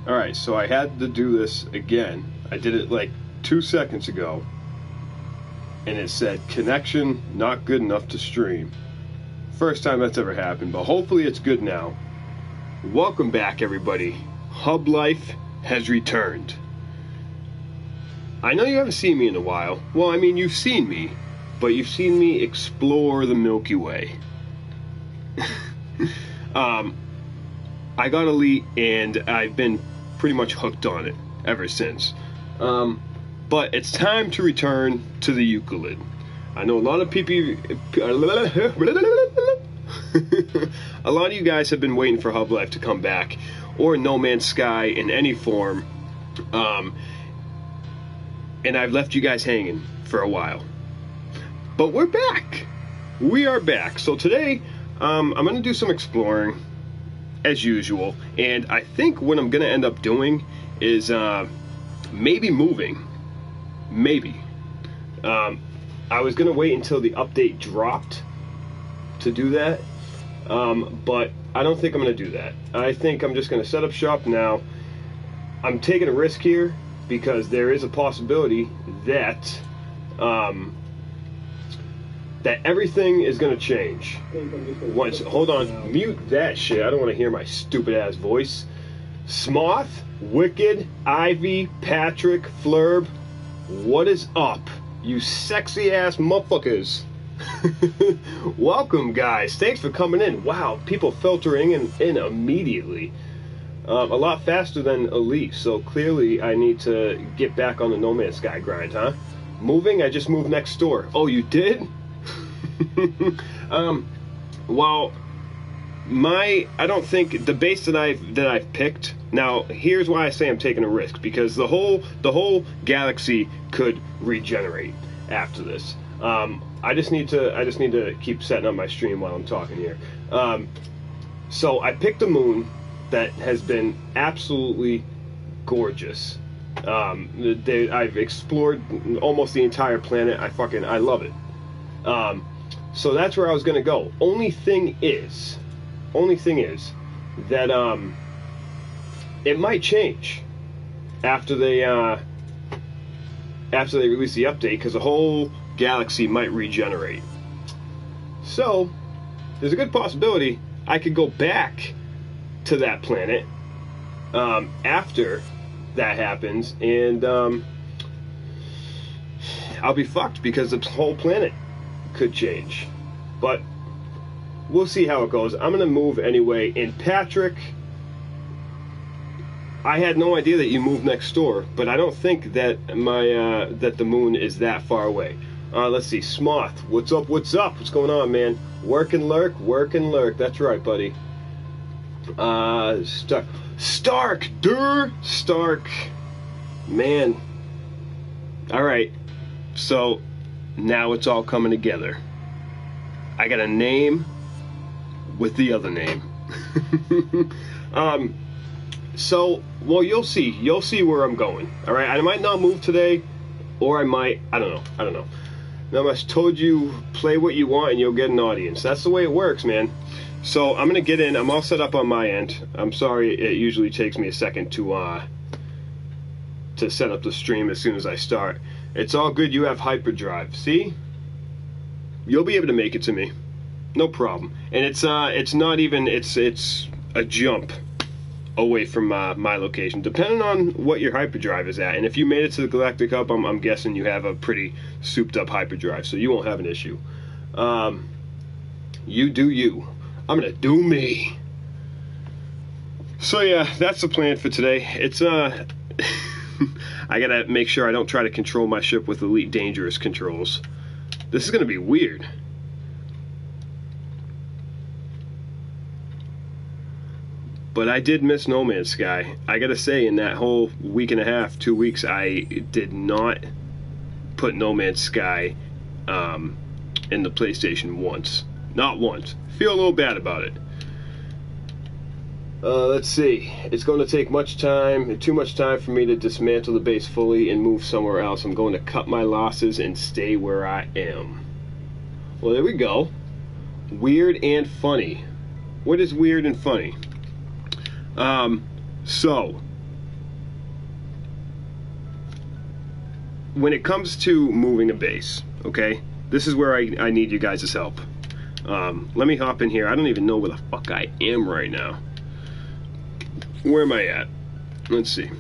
Alright, so I had to do this again. I did it like 2 seconds ago. And it said, connection not good enough to stream. First time that's ever happened, but hopefully it's good now. Welcome back, everybody. Hub Life has returned. I know you haven't seen me in a while. Well, I mean, you've seen me, but you've seen me explore the Milky Way. I got Elite, and I've been pretty much hooked on it ever since. But it's time to return to the Euclid. I know a lot of people, a lot of you guys have been waiting for Hub Life to come back, or No Man's Sky in any form, and I've left you guys hanging for a while. But we're back. We are back. So today, I'm going to do some exploring, as usual, and I think what I'm going to end up doing is maybe moving. Maybe. I was going to wait until the update dropped to do that, but I don't think I'm going to do that. I think I'm just going to set up shop now. I'm taking a risk here because there is a possibility that that everything is going to change. Once, hold on, mute that shit. I don't want to hear my stupid ass voice. Smoth, Wicked, Ivy, Patrick, Flurb, what is up, you sexy ass motherfuckers? Welcome, guys. Thanks for coming in. Wow, people filtering in immediately. A lot faster than Elite, so clearly I need to get back on the No Man's Sky grind, huh? Moving? I just moved next door. Oh, you did? Well, I don't think the base that I've picked. Now, here's why I say I'm taking a risk, because the whole galaxy could regenerate after this. I just need to keep setting up my stream while I'm talking here. So I picked a moon that has been absolutely gorgeous. I've explored almost the entire planet. I love it. So that's where I was gonna go. Only thing is that it might change after they release the update, because the whole galaxy might regenerate. So there's a good possibility I could go back to that planet after that happens, and I'll be fucked because the whole planet could change. But we'll see how it goes. I'm gonna move anyway. And Patrick, I had no idea that you moved next door, but I don't think that that the moon is that far away. Let's see, Smoth, what's up? What's going on, man? Work and lurk. That's right, buddy. Stark, man. All right, so now it's all coming together. I got a name with the other name. So, well, you'll see where I'm going. All right, I might not move today, or I might. I don't know. Now, I told you, play what you want and you'll get an audience. That's the way it works, man. So I'm gonna get in. I'm all set up on my end. I'm sorry, it usually takes me a second to set up the stream as soon as I start. It's all good. You have hyperdrive. See, you'll be able to make it to me, no problem. And it's not even. It's a jump away from my location, depending on what your hyperdrive is at. And if you made it to the Galactic Hub, I'm guessing you have a pretty souped up hyperdrive, so you won't have an issue. You do you. I'm gonna do me. So yeah, that's the plan for today. It's I gotta make sure I don't try to control my ship with Elite Dangerous controls. This is gonna be weird. But I did miss No Man's Sky. I gotta say, in that whole week and a half, 2 weeks, I did not put No Man's Sky in the PlayStation once. Not once. Feel a little bad about it. Let's see. It's going to take too much time for me to dismantle the base fully and move somewhere else. I'm going to cut my losses and stay where I am. Well, there we go. Weird and funny. What is weird and funny? So, when it comes to moving a base, okay, this is where I need you guys' help. Let me hop in here. I don't even know where the fuck I am right now. Where am I at? Let's see.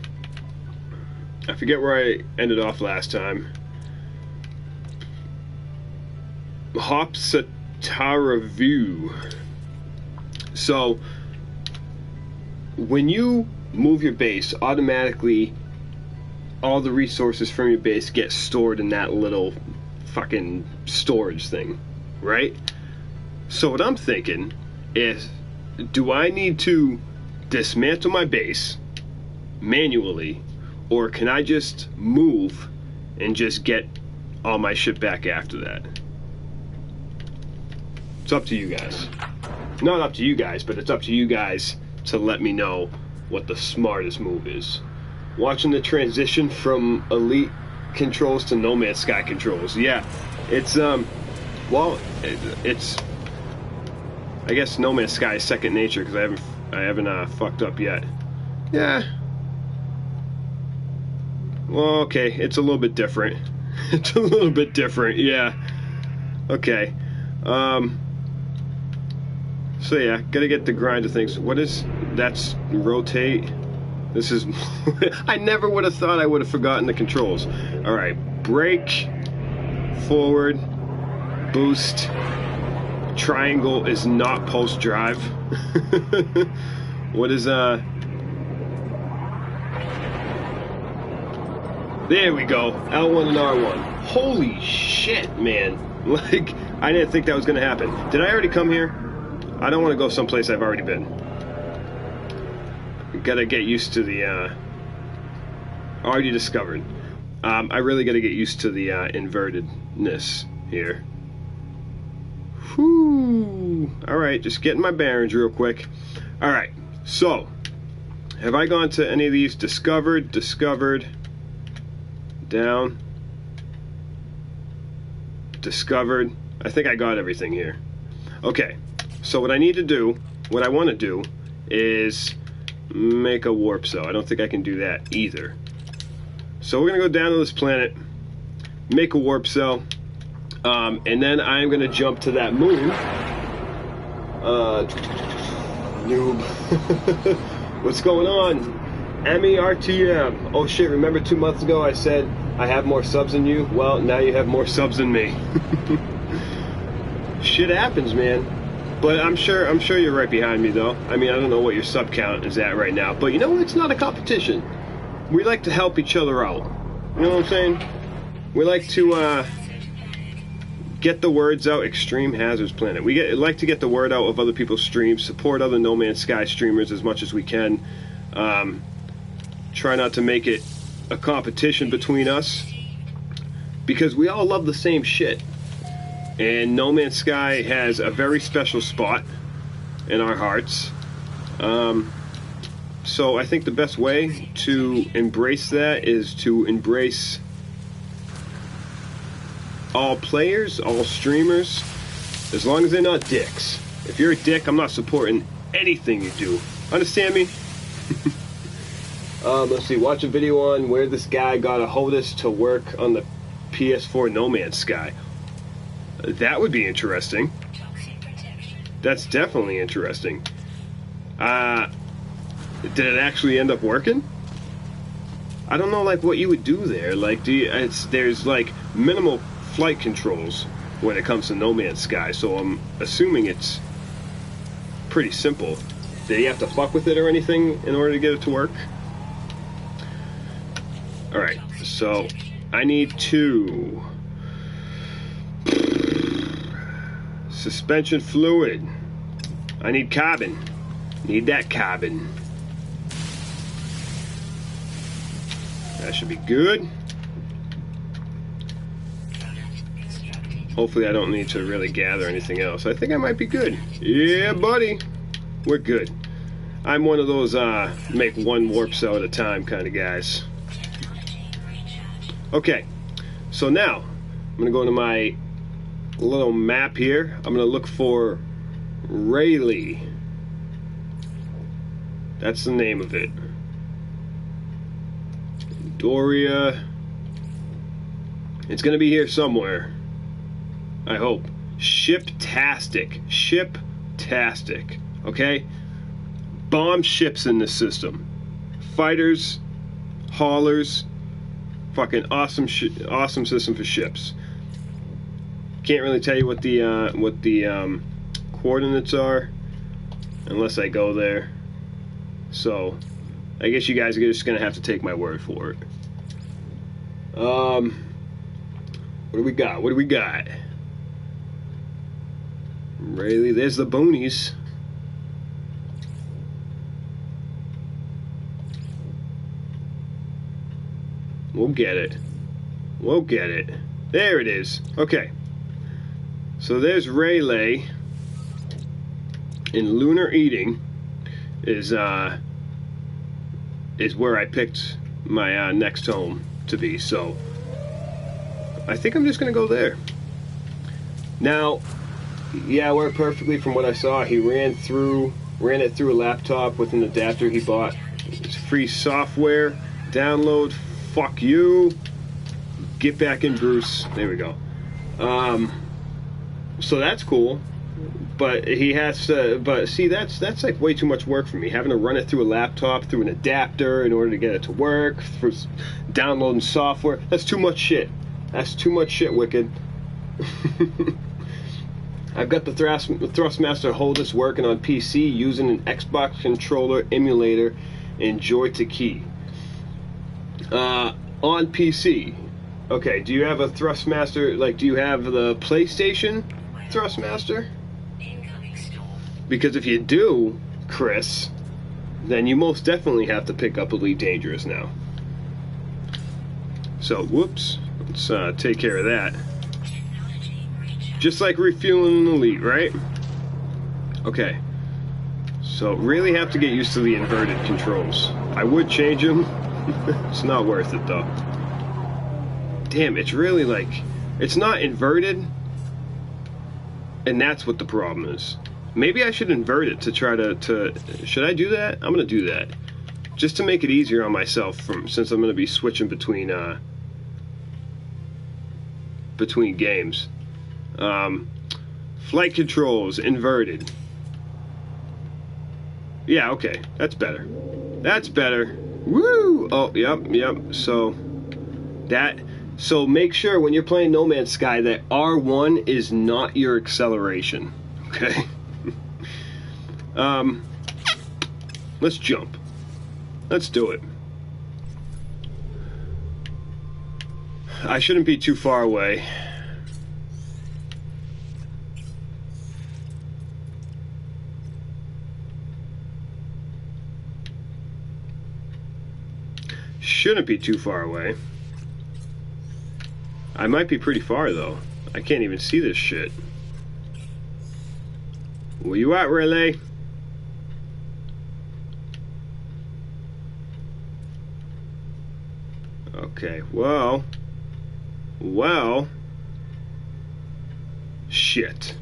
I forget where I ended off last time. Hopsatara View. So when you move your base, automatically all the resources from your base get stored in that little fucking storage thing, right? So what I'm thinking is, do I need to dismantle my base manually, or can I just move and just get all my shit back after that? It's up to you guys. Not up to you guys, but it's up to you guys to let me know what the smartest move is. Watching the transition from Elite controls to No Man's Sky controls. Yeah, it's well, it's I guess No Man's Sky is second nature because I haven't fucked up yet. Yeah. Well, okay, it's a little bit different. It's a little bit different, yeah. Okay. So yeah, gotta get the grind of things. What is that's rotate? This is I never would have thought I would have forgotten the controls. Alright, brake, forward, boost, triangle is not post drive. What is there we go, L1 and R1. Holy shit, man. Like, I didn't think that was gonna happen. Did I already come here? I don't want to go someplace I've already been. Gotta get used to the already discovered. I really gotta get used to the invertedness here. Whew. Alright, just getting my bearings real quick. Alright, so have I gone to any of these? Discovered, down, discovered. I think I got everything here. Okay, so what I need to do, what I want to do is make a warp cell. I don't think I can do that either. So we're gonna go down to this planet, make a warp cell, and then I'm gonna jump to that moon. Noob. What's going on? MERTM. Oh shit, remember 2 months ago I said I have more subs than you? Well, now you have more subs than me. Shit happens, man. But I'm sure you're right behind me though. I mean, I don't know what your sub count is at right now, but you know what? It's not a competition. We like to help each other out. You know what I'm saying? We like to get the words out. Extreme Hazards Planet. We like to get the word out of other people's streams, support other No Man's Sky streamers as much as we can. Try not to make it a competition between us, because we all love the same shit. And No Man's Sky has a very special spot in our hearts. So I think the best way to embrace that is to embrace all players, all streamers, as long as they're not dicks. If you're a dick, I'm not supporting anything you do. Understand me? Let's see, watch a video on where this guy got a HOTAS to work on the PS4 No Man's Sky. That would be interesting. That's definitely interesting. Did it actually end up working? I don't know, like, what you would do there. Like, there's like minimal flight controls when it comes to No Man's Sky, so I'm assuming it's pretty simple. Did you have to fuck with it or anything in order to get it to work? Alright, so I need to suspension fluid. I need carbon. Need that carbon. That should be good. Hopefully I don't need to really gather anything else. I think I might be good. Yeah, buddy. We're good. I'm one of those make one warp cell at a time kind of guys. Okay, so now I'm gonna go into my little map here. I'm gonna look for Rayleigh. That's the name of it. Doria. It's gonna be here somewhere. I hope. Ship-tastic. Ship-tastic. Okay? Bomb ships in this system. Fighters, haulers, fucking awesome awesome system for ships. Can't really tell you what the coordinates are unless I go there. So I guess you guys are just gonna have to take my word for it. What do we got? What do we got? Really, there's the boonies. We'll get it. We'll get it. There it is. Okay. So there's Rayleigh. And Lunar Eating is where I picked my next home to be. So I think I'm just gonna go there. Now, yeah, it worked perfectly from what I saw. He ran it through a laptop with an adapter he bought. It's free software. Download. Fuck you. Get back in, Bruce. There we go. So that's cool. But he has to. But see, that's like way too much work for me. Having to run it through a laptop, through an adapter in order to get it to work. For downloading software. That's too much shit. That's too much shit, Wicked. I've got the Thrustmaster Holdus working on PC using an Xbox controller emulator and joy to key. On PC. Okay, do you have a Thrustmaster? Like, do you have the PlayStation Thrustmaster? Because if you do, Chris, then you most definitely have to pick up Elite Dangerous now. So, whoops. Let's take care of that. Just like refueling an Elite, right? Okay. So, really have to get used to the inverted controls. I would change them. It's not worth it, though. Damn, it's really like... It's not inverted. And that's what the problem is. Maybe I should invert it to try to... Should I do that? I'm going to do that. Just to make it easier on myself, since I'm going to be switching between games. Flight controls, inverted. Yeah, okay. That's better. That's better. Woo! Oh, yep. So make sure when you're playing No Man's Sky that R1 is not your acceleration. Okay? Let's jump. Let's do it. I shouldn't be too far away. Shouldn't be too far away. I might be pretty far though. I can't even see this shit. Where you at, Relay? Okay, well, shit.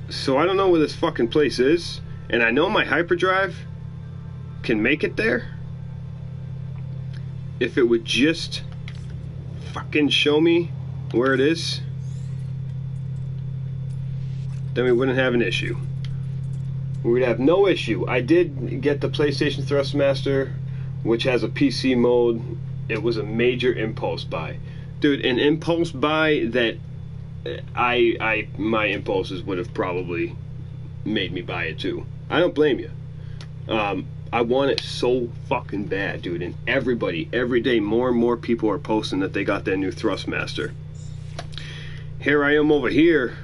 So I don't know where this fucking place is, and I know my hyperdrive can make it there. If it would just fucking show me where it is, then we wouldn't have an issue. We'd have no issue. I did get the PlayStation Thrustmaster, which has a PC mode. It was a major impulse buy. Dude, an impulse buy that my impulses would have probably made me buy it too. I don't blame you. I want it so fucking bad, dude. And everybody, every day, more and more people are posting that they got their new Thrustmaster. Here I am over here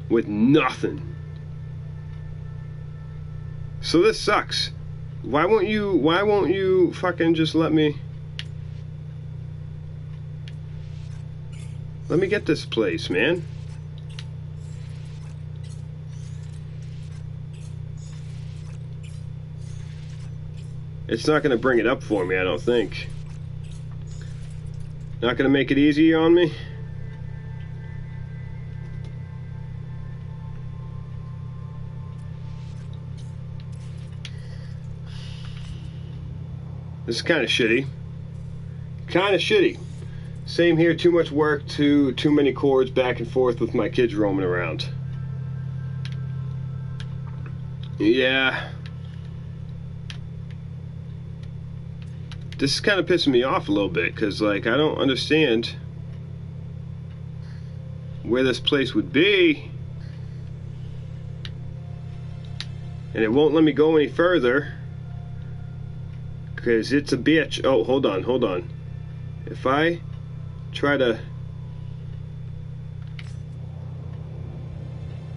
with nothing. So this sucks. Why won't you fucking just let me get this place, man? It's not going to bring it up for me, I don't think. Not going to make it easy on me? This is kind of shitty. Kind of shitty. Same here, too much work, too many cords back and forth with my kids roaming around. Yeah. This is kind of pissing me off a little bit, because, like, I don't understand where this place would be. And it won't let me go any further, because it's a bitch. Oh, hold on. If I try to...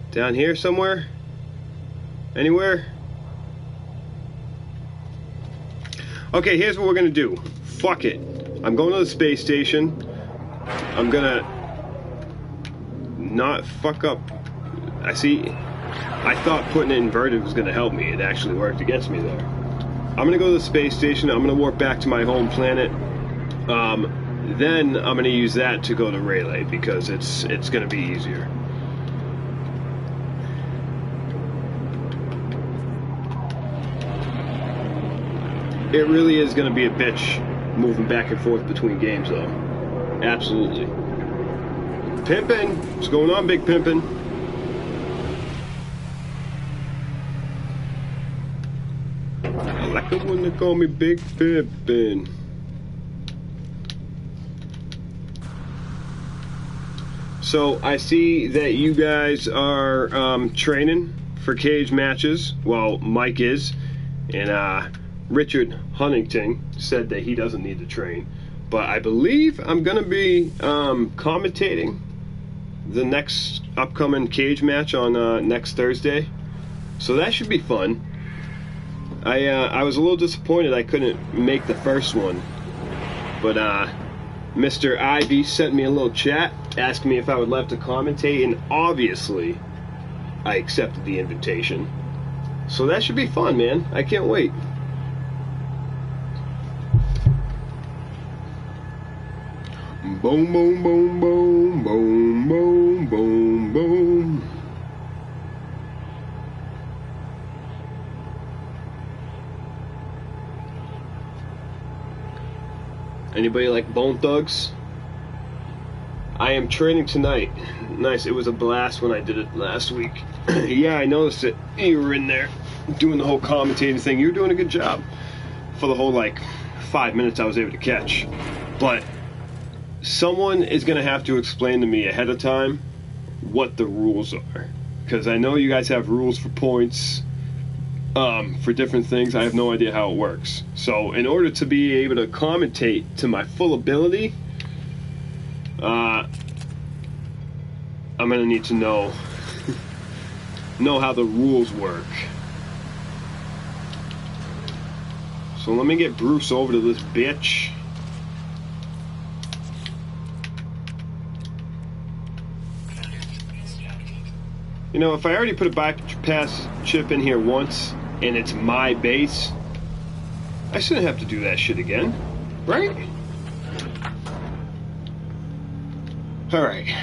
down here somewhere? Anywhere? Okay, here's what we're gonna do. Fuck it. I'm going to the space station. I'm gonna not fuck up. I thought putting it inverted was gonna help me. It actually worked against me there. I'm gonna go to the space station. I'm gonna warp back to my home planet. Then I'm gonna use that to go to Rayleigh, because it's gonna be easier. It really is going to be a bitch moving back and forth between games, though. Absolutely. Pimpin'! What's going on, Big Pimpin'? I like it when they call me Big Pimpin'. So, I see that you guys are training for cage matches. Well, Mike is. And, Richard Huntington said that he doesn't need to train, but I believe I'm going to be commentating the next upcoming cage match on next Thursday, so that should be fun. I was a little disappointed I couldn't make the first one, but Mr. Ivy sent me a little chat asking me if I would love to commentate, and obviously I accepted the invitation, so that should be fun, man. I can't wait. Boom, boom, boom, boom, boom, boom, boom, boom. Anybody like Bone Thugs? I am training tonight. Nice, it was a blast when I did it last week. Yeah, I noticed it. You were in there doing the whole commentating thing. You were doing a good job for the whole, like, 5 minutes I was able to catch. But someone is going to have to explain to me ahead of time what the rules are, because I know you guys have rules for points, for different things. I have no idea how it works. So in order to be able to commentate to my full ability, I'm going to need to know how the rules work. So let me get Bruce over to this bitch. You know, if I already put a bypass chip in here once, and it's my base, I shouldn't have to do that shit again, right? Alright,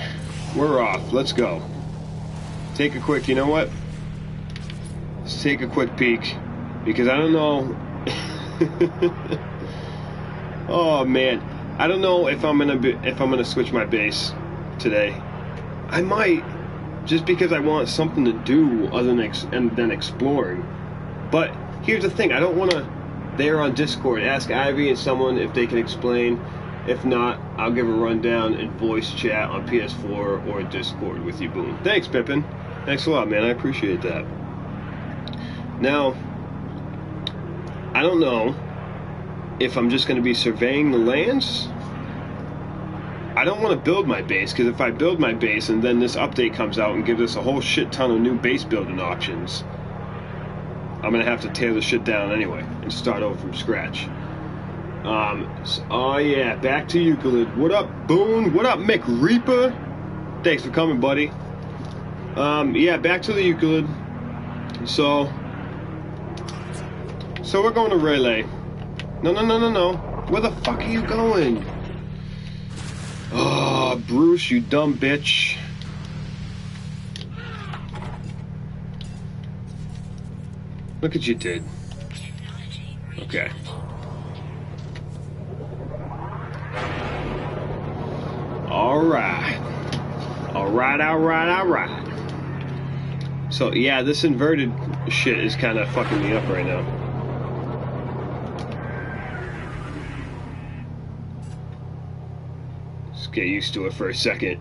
we're off. Let's go. Take a quick, you know what? Let's take a quick peek, because I don't know. Oh man, I don't know if I'm gonna switch my base today. I might, just because I want something to do other than exploring. But here's the thing, I don't want to, there on Discord, ask Ivy and someone if they can explain. If not, I'll give a rundown in voice chat on PS4 or Discord with you, Boom. Thanks, Pippin. Thanks a lot, man. I appreciate that. Now, I don't know if I'm just going to be surveying the lands. I don't want to build my base, because if I build my base and then this update comes out and gives us a whole shit ton of new base building options, I'm going to have to tear the shit down anyway and start over from scratch. Oh yeah, back to Euclid. What up, Boone? What up, Mick Reaper? Thanks for coming, buddy. Yeah, back to the Euclid. So we're going to Rayleigh. No. Where the fuck are you going? Oh, Bruce, you dumb bitch. Look what you did. Okay. Alright, alright, alright. So, yeah, this inverted shit is kind of fucking me up right now. Let's get used to it for a second.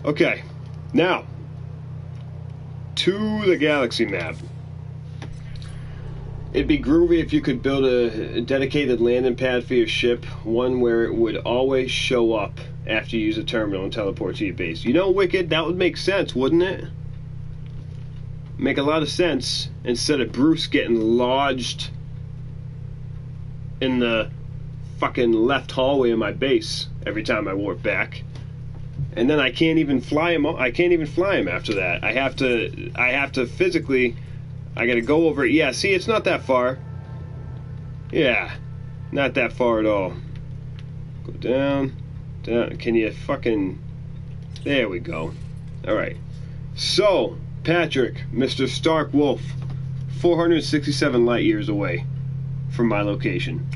Okay, now, to the galaxy map. It'd be groovy if you could build a dedicated landing pad for your ship, one where it would always show up after you use a terminal and teleport to your base. You know, Wicked, that would make sense, wouldn't it? Make a lot of sense, instead of Bruce getting lodged in the fucking left hallway of my base every time I warp back. And then I can't even fly him. I can't even fly him after that. I have to physically, I gotta go over it. Yeah, see, it's not that far. Yeah, not that far at all. Go down, down. Can you fucking... There we go. Alright. So, Patrick, Mr. Stark Wolf, 467 light years away from my location.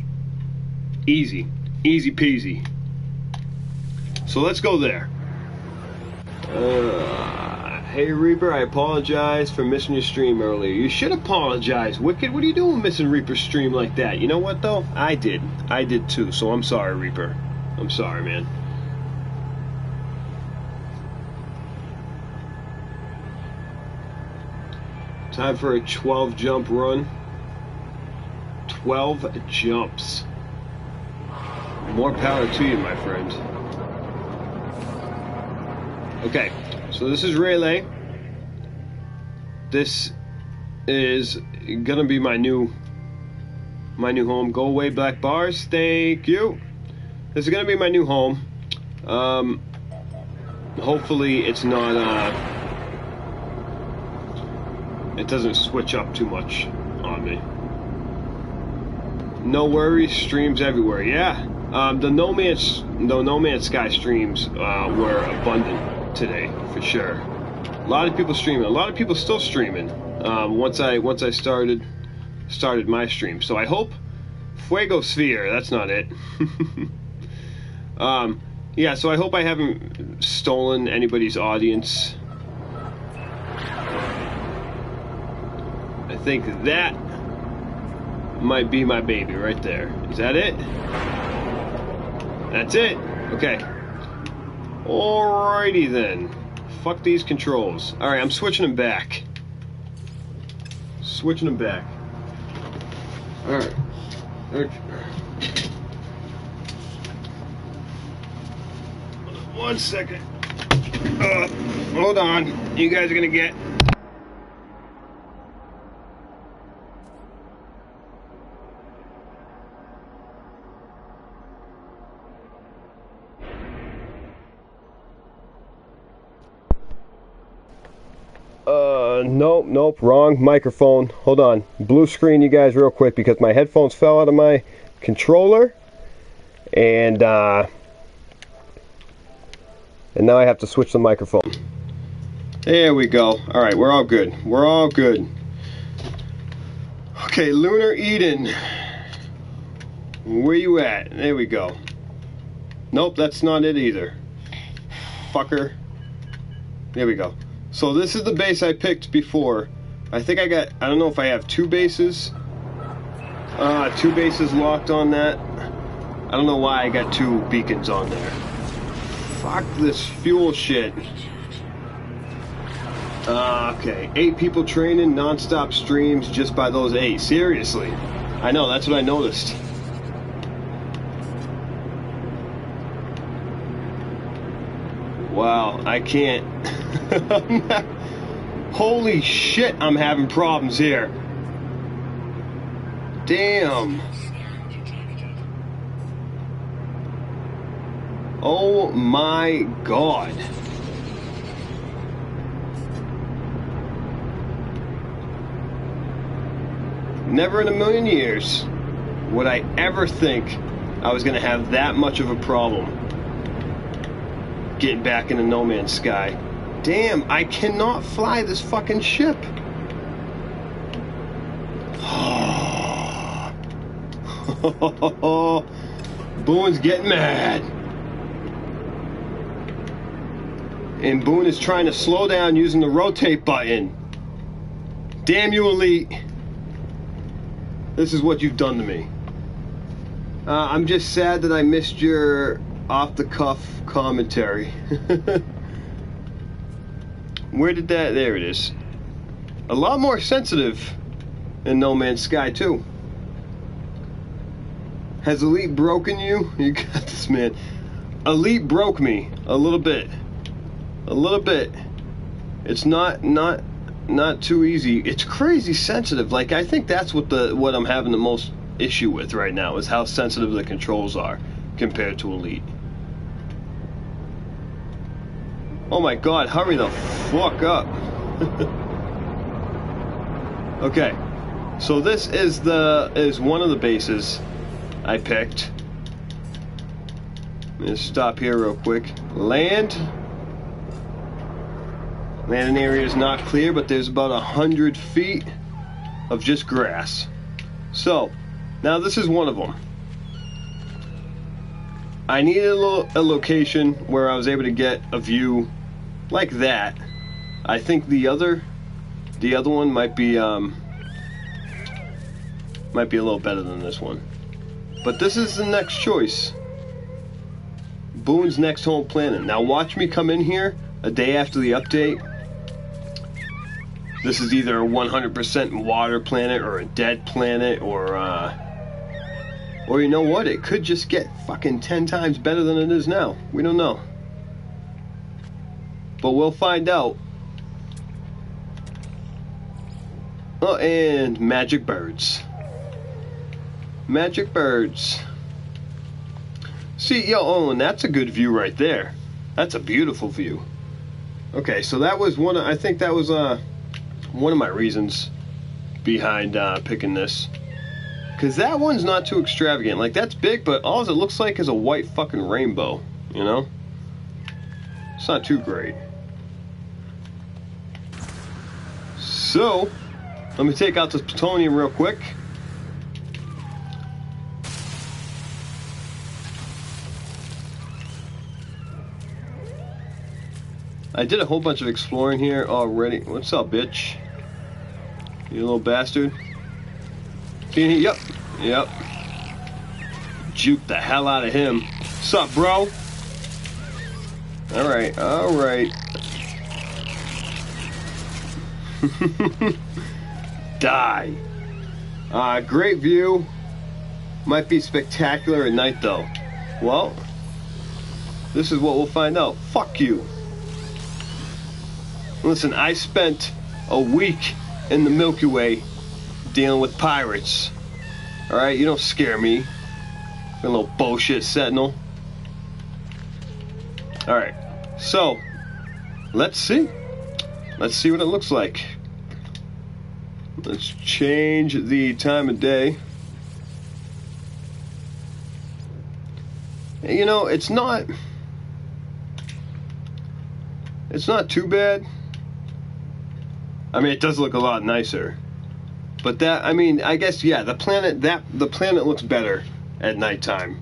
Easy. Easy peasy. So let's go there. Hey Reaper, I apologize for missing your stream earlier. You should apologize, Wicked. What are you doing missing Reaper's stream like that? You know what though? I did too, so I'm sorry, Reaper. I'm sorry, man. Time for a 12 jump run. 12 jumps. More power to you, my friend. Okay, so this is Relay. This is gonna be my new home. Go away, black bars. Thank you. This is gonna be my new home. Hopefully it's not it doesn't switch up too much on me. No worries, streams everywhere. Yeah, the No Man's Sky streams were abundant today for sure. A lot of people streaming. A lot of people still streaming. Once I started my stream. So I hope Fuego Sphere. That's not it. Yeah. So I hope I haven't stolen anybody's audience. I think that might be my baby right there. Is that it? That's it. Okay. Alrighty then. Fuck these controls. Alright, I'm switching them back. Switching them back. Alright. Okay. One second. Hold on. You guys are gonna get... Nope, wrong microphone. Hold on. Blue screen you guys real quick because my headphones fell out of my controller. And now I have to switch the microphone. There we go. Alright, we're all good. We're all good. Okay, Lunar Eden. Where you at? There we go. Nope, that's not it either. Fucker. There we go. So this is the base I picked before. I think I don't know if I have two bases. Two bases locked on that. I don't know why I got two beacons on there. Fuck this fuel shit. Okay. 8 people training, non-stop streams just by those 8. Seriously. I know, that's what I noticed. Wow, I can't. Holy shit, I'm having problems here. Damn. Oh my god. Never in a million years would I ever think I was going to have that much of a problem getting back into No Man's Sky. Damn, I cannot fly this fucking ship. Boone's getting mad. And Boone is trying to slow down using the rotate button. Damn you, Elite. This is what you've done to me. I'm just sad that I missed your off-the-cuff commentary. Where did that... There it is. A lot more sensitive in No Man's Sky, too. Has Elite broken you? You got this, man. Elite broke me a little bit. A little bit. It's not too easy. It's crazy sensitive. Like, I think that's what I'm having the most issue with right now, is how sensitive the controls are compared to Elite. Oh my god, hurry the fuck up. Okay. So this is one of the bases I picked. I'm gonna stop here real quick. Landing area is not clear, but there's about 100 feet of just grass. So, now this is one of them. I needed a location where I was able to get a view like that. I think the other one might be a little better than this one. But this is the next choice. Boone's next home planet. Now watch me come in here a day after the update. This is either a 100% water planet or a dead planet, or you know what? It could just get fucking 10 times better than it is now. We don't know. But we'll find out. Oh, and magic birds. Magic birds. See, and that's a good view right there. That's a beautiful view. Okay, so that was I think that was one of my reasons behind picking this. Because that one's not too extravagant. Like, that's big, but all it looks like is a white fucking rainbow, you know? It's not too great. So, let me take out this plutonium real quick. I did a whole bunch of exploring here already. What's up, bitch? You little bastard. Yep. Juke the hell out of him. What's up, bro? Alright. Die. Great view. Might be spectacular at night, though. Well, this is what we'll find out. Fuck you. Listen, I spent a week in the Milky Way dealing with pirates. Alright, you don't scare me. A little bullshit sentinel. Alright, so let's see. Let's see what it looks like. Let's change the time of day. You know, it's not too bad. I mean, it does look a lot nicer. But that, I mean, I guess, yeah, the planet looks better at nighttime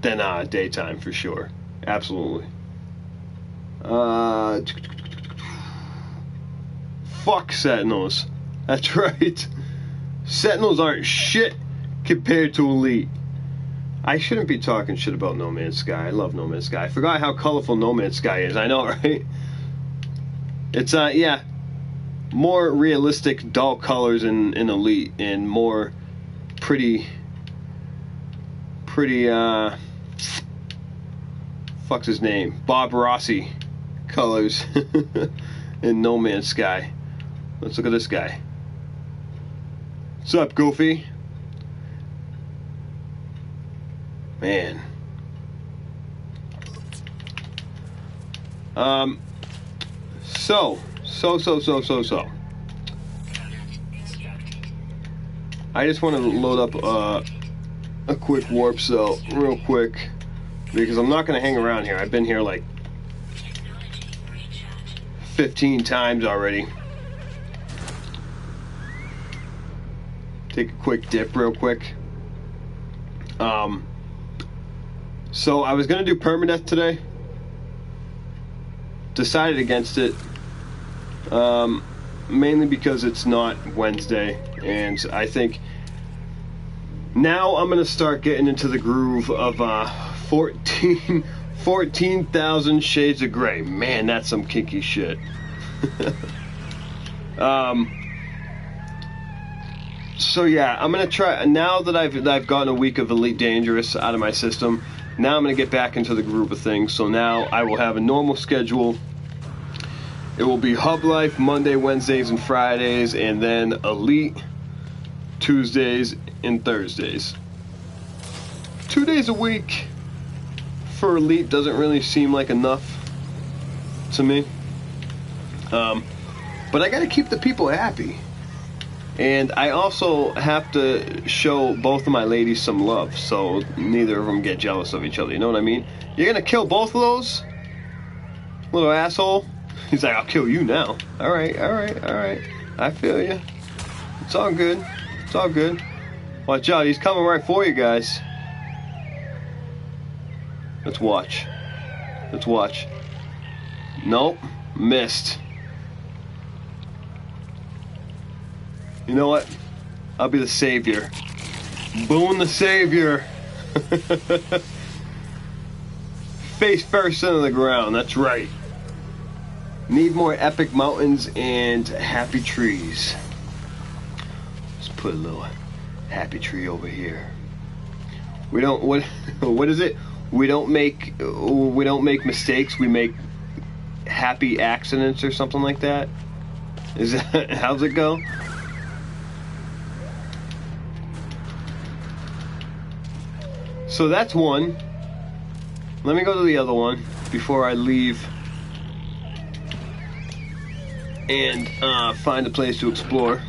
than daytime, for sure. Absolutely. Fuck Sentinels. That's right. Sentinels aren't shit compared to Elite. I shouldn't be talking shit about No Man's Sky. I love No Man's Sky. I forgot how colorful No Man's Sky is. I know, right? It's, yeah, more realistic, dull colors in Elite, and more pretty, fuck's his name? Bob Rossi colors in No Man's Sky. Let's look at this guy. What's up, Goofy? Man. So. I just want to load up a quick warp cell real quick, because I'm not going to hang around here. I've been here like 15 times already. Take a quick dip real quick. So I was going to do permadeath today, decided against it, mainly because it's not Wednesday, and I think now I'm gonna start getting into the groove of 14,000 Shades of Grey. Man, that's some kinky shit. So yeah, I'm gonna try, now that I've gotten a week of Elite Dangerous out of my system. Now I'm gonna get back into the groove of things. So now I will have a normal schedule. It will be Hub Life Monday, Wednesdays, and Fridays, and then Elite Tuesdays and Thursdays. 2 days a week for Elite doesn't really seem like enough to me. But I gotta keep the people happy. And I also have to show both of my ladies some love, so neither of them get jealous of each other, you know what I mean? You're gonna kill both of those? Little asshole? He's like, I'll kill you now. Alright. I feel you. It's all good. It's all good. Watch out, he's coming right for you guys. Let's watch. Let's watch. Nope. Missed. You know what? I'll be the savior. Boone the savior. Face first into the ground. That's right. Need more epic mountains and happy trees. Let's put a little happy tree over here. We don't what is it? We don't make mistakes. We make happy accidents or something like that. Is that how's it go? So that's one. Let me go to the other one before I leave and find a place to explore.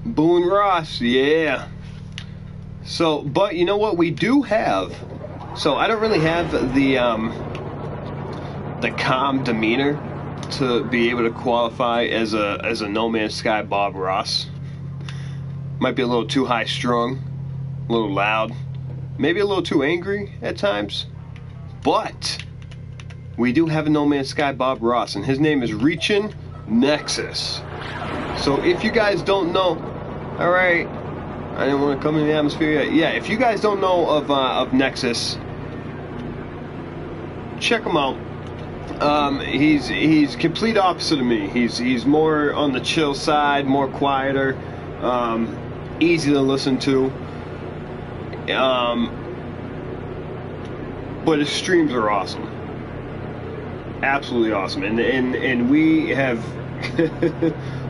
Boone Ross, yeah. So, but you know what we do have? So I don't really have the calm demeanor to be able to qualify as a No Man's Sky Bob Ross. Might be a little too high strung, a little loud, maybe a little too angry at times. But we do have a No Man's Sky Bob Ross, and his name is Reachin' Nexus. So if you guys don't know, alright, I didn't want to come in the atmosphere yet. Yeah, if you guys don't know of Nexus, check him out. He's complete opposite of me. He's more on the chill side, more quieter. Easy to listen to, but his streams are awesome, absolutely awesome, and we have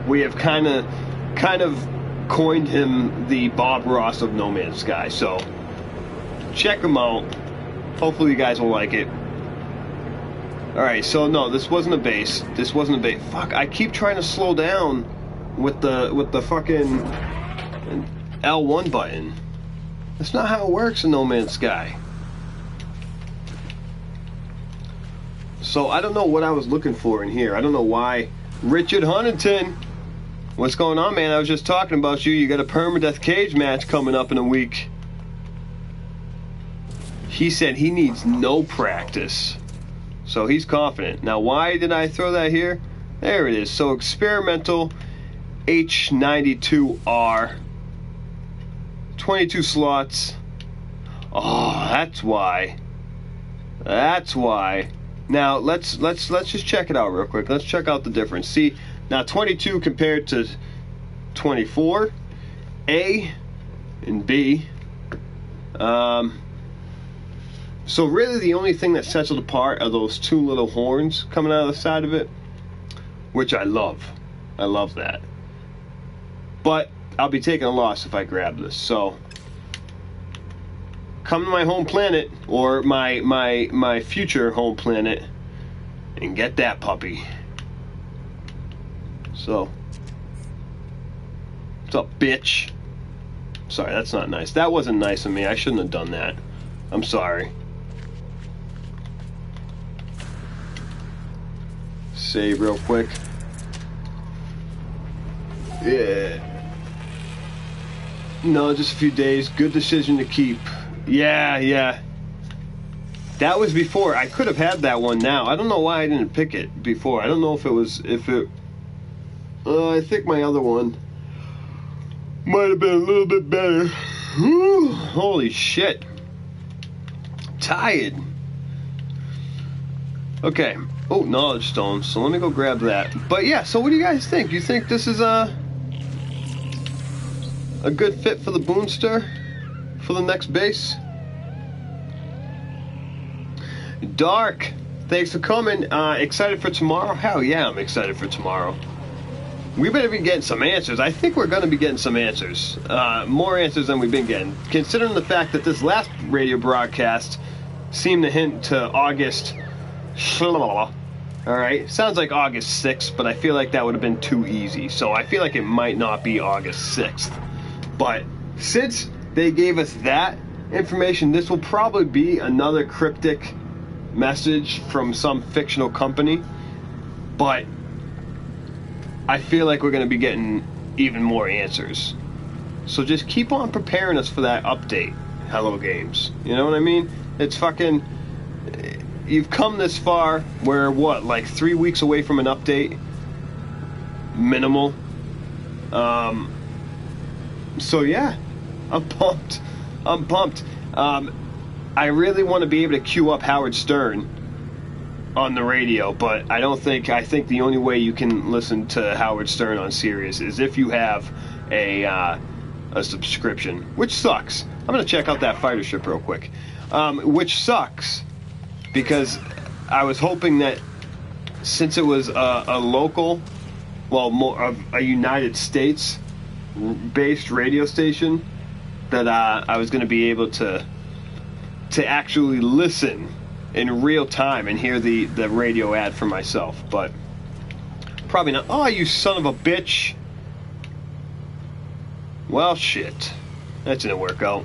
we have kind of coined him the Bob Ross of No Man's Sky. So check him out. Hopefully you guys will like it. All right, so no, this wasn't a base. This wasn't a base. Fuck! I keep trying to slow down with the fucking L1 button. That's not how it works in No Man's Sky. So I don't know what I was looking for in here. I don't know why. Richard Huntington, what's going on, man? I was just talking about you. You got a permadeath cage match coming up in a week. He said he needs no practice, so he's confident. Now, why did I throw that here? There it is. So experimental H92R, 22 slots. Oh, that's why. That's why. Now let's just check it out real quick. Let's check out the difference. See, now 22 compared to 24, A and B. So really the only thing that sets it apart are those two little horns coming out of the side of it, which I love. I love that. But I'll be taking a loss if I grab this. So come to my home planet, or my future home planet, and get that puppy. So, what's up, bitch? Sorry, that's not nice. That wasn't nice of me. I shouldn't have done that. I'm sorry. Save real quick. Yeah. No, just a few days. Good decision to keep. Yeah. That was before. I could have had that one now. I don't know why I didn't pick it before. I don't know if it was, I think my other one might have been a little bit better. Whew, holy shit. Tired. Okay. Oh, knowledge stone. So let me go grab that. But yeah, so what do you guys think? You think this is a good fit for the Boonster for the next base? Dark, thanks for coming. Excited for tomorrow? Hell yeah, I'm excited for tomorrow. We better be getting some answers. I think we're going to be getting some answers. More answers than we've been getting. Considering the fact that this last radio broadcast seemed to hint to August. Alright, sounds like August 6th, but I feel like that would have been too easy. So I feel like it might not be August 6th. But since they gave us that information, this will probably be another cryptic message from some fictional company. But I feel like we're going to be getting even more answers. So just keep on preparing us for that update, Hello Games. You know what I mean? It's fucking... You've come this far, we're what, like 3 weeks away from an update? Minimal. So yeah, I'm pumped. I'm pumped. I really want to be able to queue up Howard Stern on the radio, but I think the only way you can listen to Howard Stern on Sirius is if you have a subscription, which sucks. I'm going to check out that fighter ship real quick. Which sucks, because I was hoping that since it was a local, well, more of a United States based radio station, that I was going to be able to actually listen in real time and hear the radio ad for myself. But probably not. Oh, you son of a bitch. Well, shit. That didn't work out.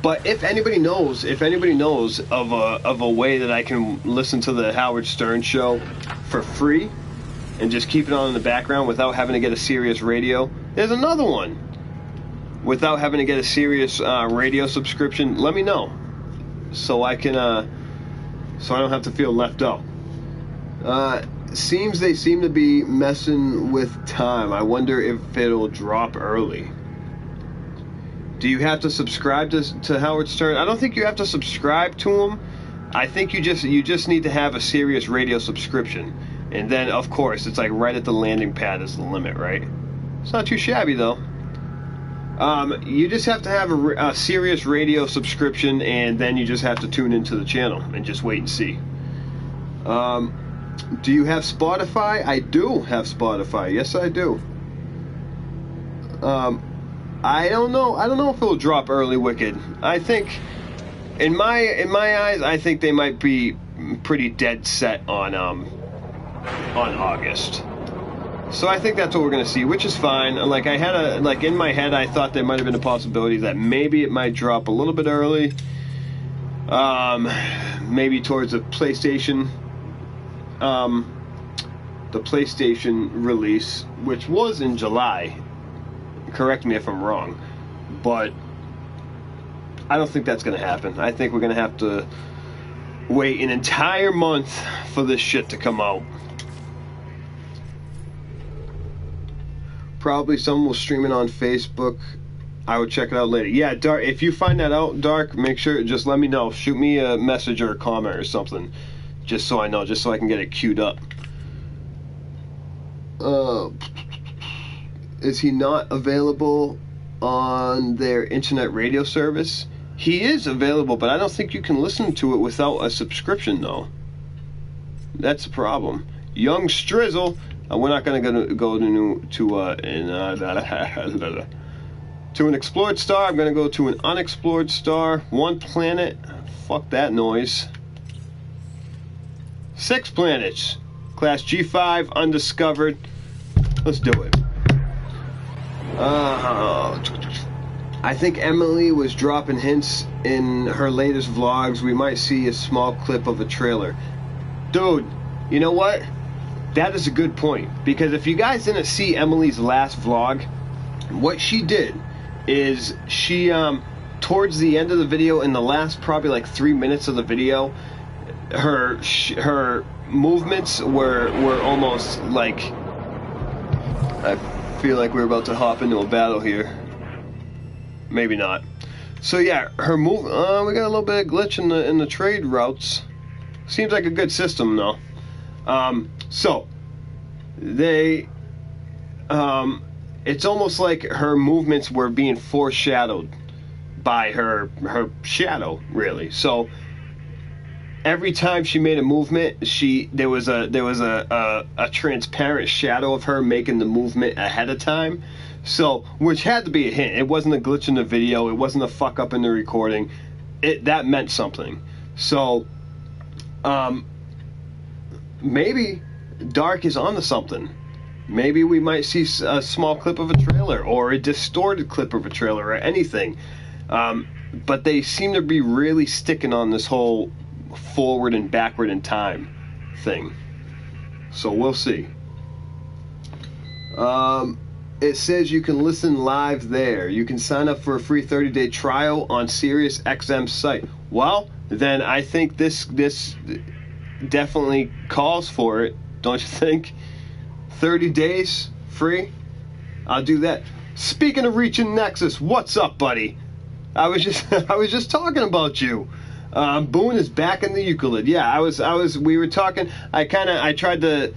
But if anybody knows of a way that I can listen to the Howard Stern show for free and just keep it on in the background without having to get a Sirius radio, there's another one. Without having to get a Sirius radio subscription, let me know, so I can so I don't have to feel left out. They seem to be messing with time. I wonder if it'll drop early. Do you have to subscribe to Howard Stern? I don't think you have to subscribe to him. I think you just need to have a Sirius radio subscription, and then of course it's like right at the landing pad is the limit, right? It's not too shabby though. You just have to have a Sirius radio subscription, and then you just have to tune into the channel and just wait and see. Do you have Spotify? I do have Spotify. Yes, I do. I don't know. I don't know if it'll drop early, Wicked. I think, in my eyes, I think they might be pretty dead set on August. So I think that's what we're gonna see, which is fine. Like in my head, I thought there might have been a possibility that maybe it might drop a little bit early. Maybe towards the PlayStation release, which was in July. Correct me if I'm wrong, but I don't think that's going to happen. I think we're going to have to wait an entire month for this shit to come out. Probably someone will stream it on Facebook. I would check it out later. Yeah, Dark, if you find that out, Dark, make sure, just let me know. Shoot me a message or a comment or something, just so I know, just so I can get it queued up. Is he not available on their internet radio service? He is available, but I don't think you can listen to it without a subscription, though. That's the problem. Young Strizzle, we're not going to go to an explored star. I'm going to go to an unexplored star. One planet. Fuck that noise. 6 planets. Class G5, undiscovered. Let's do it. I think Emily was dropping hints in her latest vlogs. We might see a small clip of a trailer. Dude, you know what? That is a good point. Because if you guys didn't see Emily's last vlog, what she did is she, towards the end of the video, in the last probably like 3 minutes of the video, her movements were almost like, I feel like we're about to hop into a battle here. Maybe not. So yeah, her move. We got a little bit of glitch in the trade routes. Seems like a good system though. So they, it's almost like her movements were being foreshadowed by her shadow, really. So every time she made a movement, there was a transparent shadow of her making the movement ahead of time. So, which had to be a hint. It wasn't a glitch in the video. It wasn't a fuck up in the recording. That meant something. So, maybe Dark is onto something. Maybe we might see a small clip of a trailer or a distorted clip of a trailer or anything. But they seem to be really sticking on this whole forward and backward in time thing. So we'll see. It says you can listen live there. You can sign up for a free 30-day trial on SiriusXM's site. Well, then I think this definitely calls for it, don't you think? 30 days free? I'll do that. Speaking of reaching Nexus, what's up, buddy? I was just talking about you. Boone is back in the Euclid. Yeah, we were talking. I tried to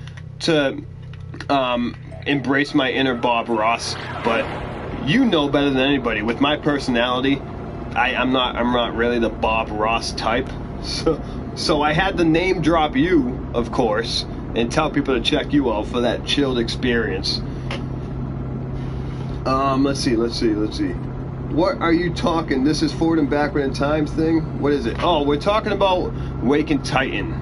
embrace my inner Bob Ross, but you know better than anybody. With my personality, I'm not really the Bob Ross type. So I had to name drop you, of course, and tell people to check you out for that chilled experience. Let's see. What are you talking? This is forward and backward in time thing? What is it? Oh, we're talking about Waking Titan.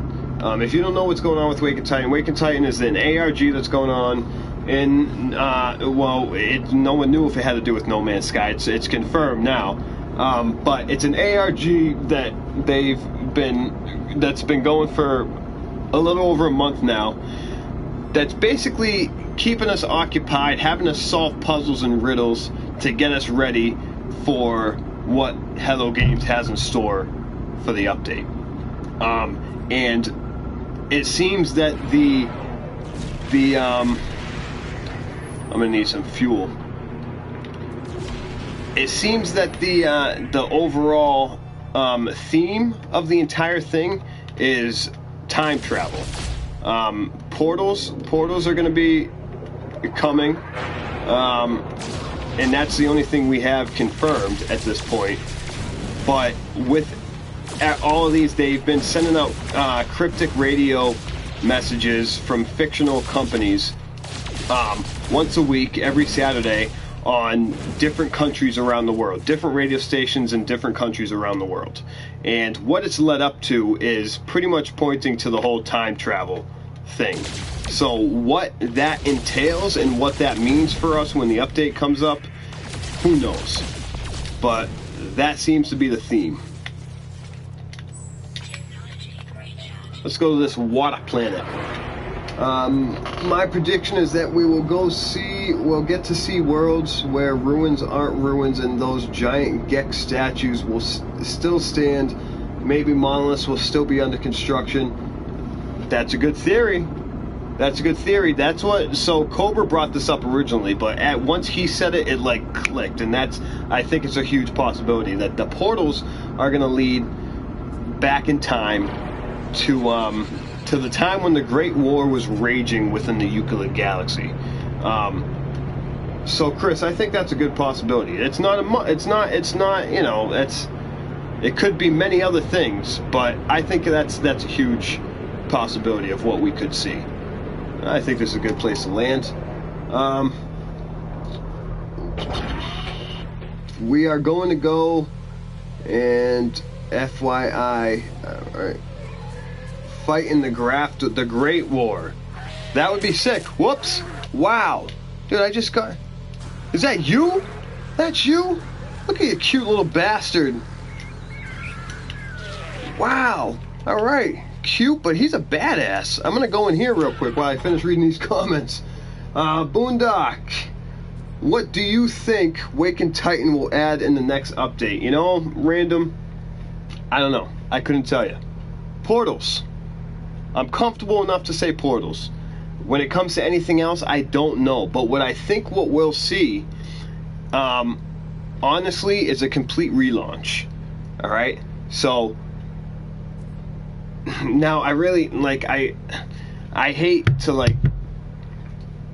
If you don't know what's going on with Waking Titan is an ARG that's going on. And no one knew if it had to do with No Man's Sky. It's confirmed now, but it's an ARG that's been going for a little over a month now. That's basically keeping us occupied, having us solve puzzles and riddles to get us ready for what Hello Games has in store for the update. And it seems that the I'm gonna need some fuel. It seems that the overall theme of the entire thing is time travel. Portals are gonna be coming, and that's the only thing we have confirmed at this point. But with all of these, they've been sending out cryptic radio messages from fictional companies once a week, every Saturday, on different countries around the world, different radio stations in different countries around the world. And what it's led up to is pretty much pointing to the whole time travel thing. So what that entails and what that means for us when the update comes up, who knows? But that seems to be the theme. Let's go to this water planet. My prediction is that we'll get to see worlds where ruins aren't ruins, and those giant Gek statues will still stand. Maybe monoliths will still be under construction. That's a good theory. That's what. So Cobra brought this up originally, but once he said it, it like clicked, and I think it's a huge possibility that the portals are going to lead back in time to the time when the Great War was raging within the Euclid galaxy. So Chris, I think that's a good possibility. It could be many other things, but I think that's a huge possibility of what we could see. I think this is a good place to land. We are going to go, and FYI, alright, fight in the Great War. That would be sick. Whoops. Wow. Dude, I just got... Is that you? That's you? Look at you, cute little bastard. Wow. Alright. Cute, but he's a badass. I'm gonna go in here real quick while I finish reading these comments. Boondock. what do you think Waken Titan will add in the next update? You know, random. I don't know. I couldn't tell you. Portals. I'm comfortable enough to say portals. When it comes to anything else, I don't know. But what I think what we'll see, honestly, is a complete relaunch. All right? So, now I really, like, I hate to, like,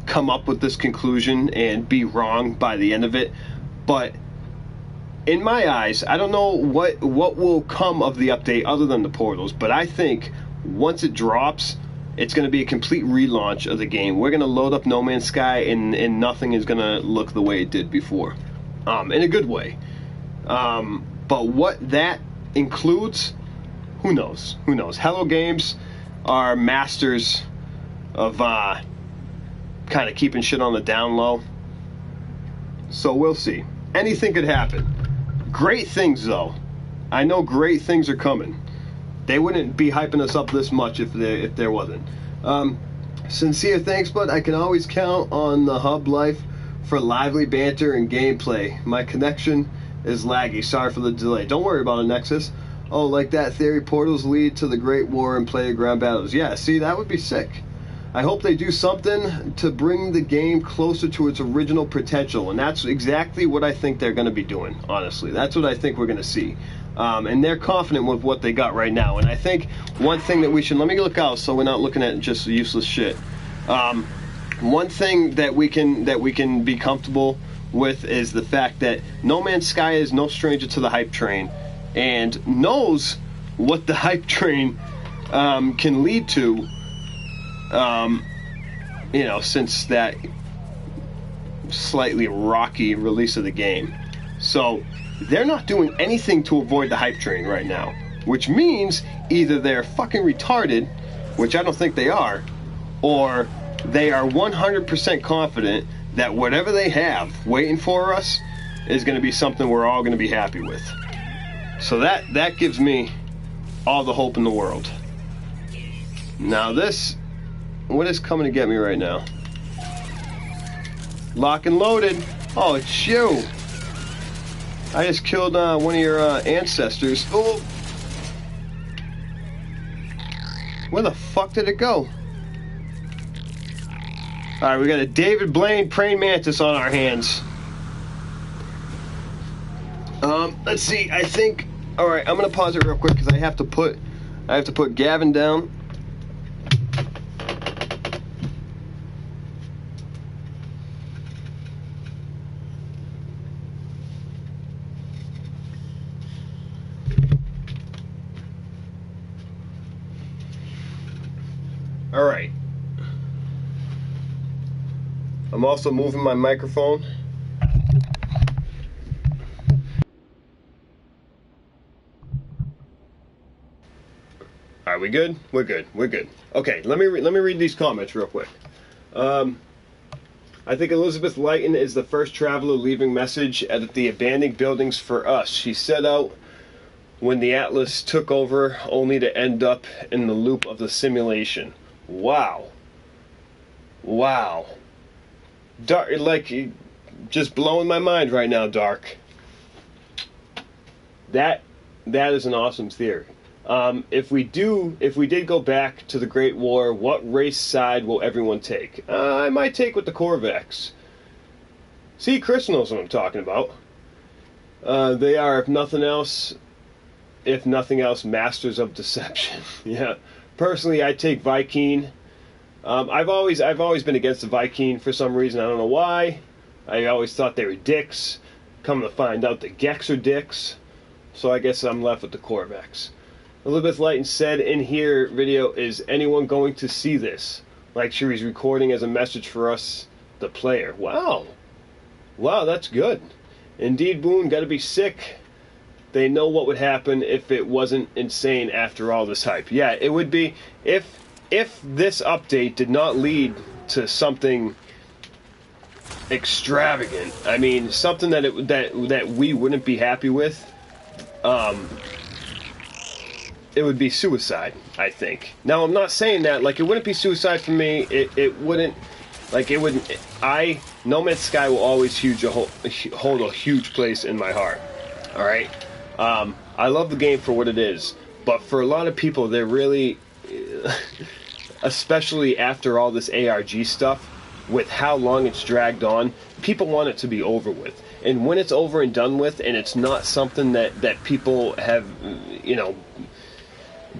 come up with this conclusion and be wrong by the end of it, but in my eyes, I don't know what will come of the update other than the portals, but I think once it drops, it's going to be a complete relaunch of the game. We're going to load up No Man's Sky, and nothing is going to look the way it did before, in a good way. But what that includes, who knows? Who knows? Hello Games are masters of kind of keeping shit on the down low. So we'll see. Anything could happen. Great things, though. I know great things are coming. They wouldn't be hyping us up this much if there wasn't. Sincere thanks, but I can always count on the Hub Life for lively banter and gameplay. My connection is laggy. Sorry for the delay. Don't worry about it, Nexus. Oh, like that theory, portals lead to the Great War and player-ground battles. Yeah, see, that would be sick. I hope they do something to bring the game closer to its original potential, and that's exactly what I think they're going to be doing, honestly. That's what I think we're going to see. And they're confident with what they got right now. And I think one thing that we should... Let me look out so we're not looking at just useless shit. One thing that we can be comfortable with is the fact that No Man's Sky is no stranger to the hype train and knows what the hype train can lead to. You know, since that slightly rocky release of the game. So they're not doing anything to avoid the hype train right now, which means either they're fucking retarded, which I don't think they are, or they are 100% confident that whatever they have waiting for us is going to be something we're all going to be happy with. So that gives me all the hope in the world. Now this... What is coming to get me right now? Lock and loaded. Oh, it's you. I just killed one of your ancestors. Oh. Where the fuck did it go? Alright, we got a David Blaine praying mantis on our hands. Let's see. I think... Alright, I'm going to pause it real quick because I have to put Gavin down. Alright. I'm also moving my microphone. Alright, we good? We're good. We're good. Okay, let me read these comments real quick. I think Elizabeth Lighton is the first traveler leaving message at the abandoned buildings for us. She set out when the Atlas took over, only to end up in the loop of the simulation. Wow. Wow. Dark, like, just blowing my mind right now, Dark. That is an awesome theory. If we did go back to the Great War, what race side will everyone take? I might take with the Corvex. See, Chris knows what I'm talking about. They are, if nothing else, masters of deception. Yeah. Personally, I take Viking. I've always been against the Viking for some reason. I don't know why. I always thought they were dicks. Come to find out the Gex are dicks. So I guess I'm left with the Corvex. Elizabeth Lighton said in her video, is anyone going to see this? Like she was recording as a message for us, the player. Wow. Wow, that's good. Indeed, Boone, gotta be sick. They know what would happen if it wasn't insane after all this hype. Yeah, it would be if this update did not lead to something extravagant. I mean, something that we wouldn't be happy with. It would be suicide, I think. Now, I'm not saying that, like, it wouldn't be suicide for me. It wouldn't Like it would, No Man's Sky will always hold a huge place in my heart. All right, I love the game for what it is, but for a lot of people, they're really, especially after all this ARG stuff, with how long it's dragged on, people want it to be over with. And when it's over and done with, and it's not something that people have,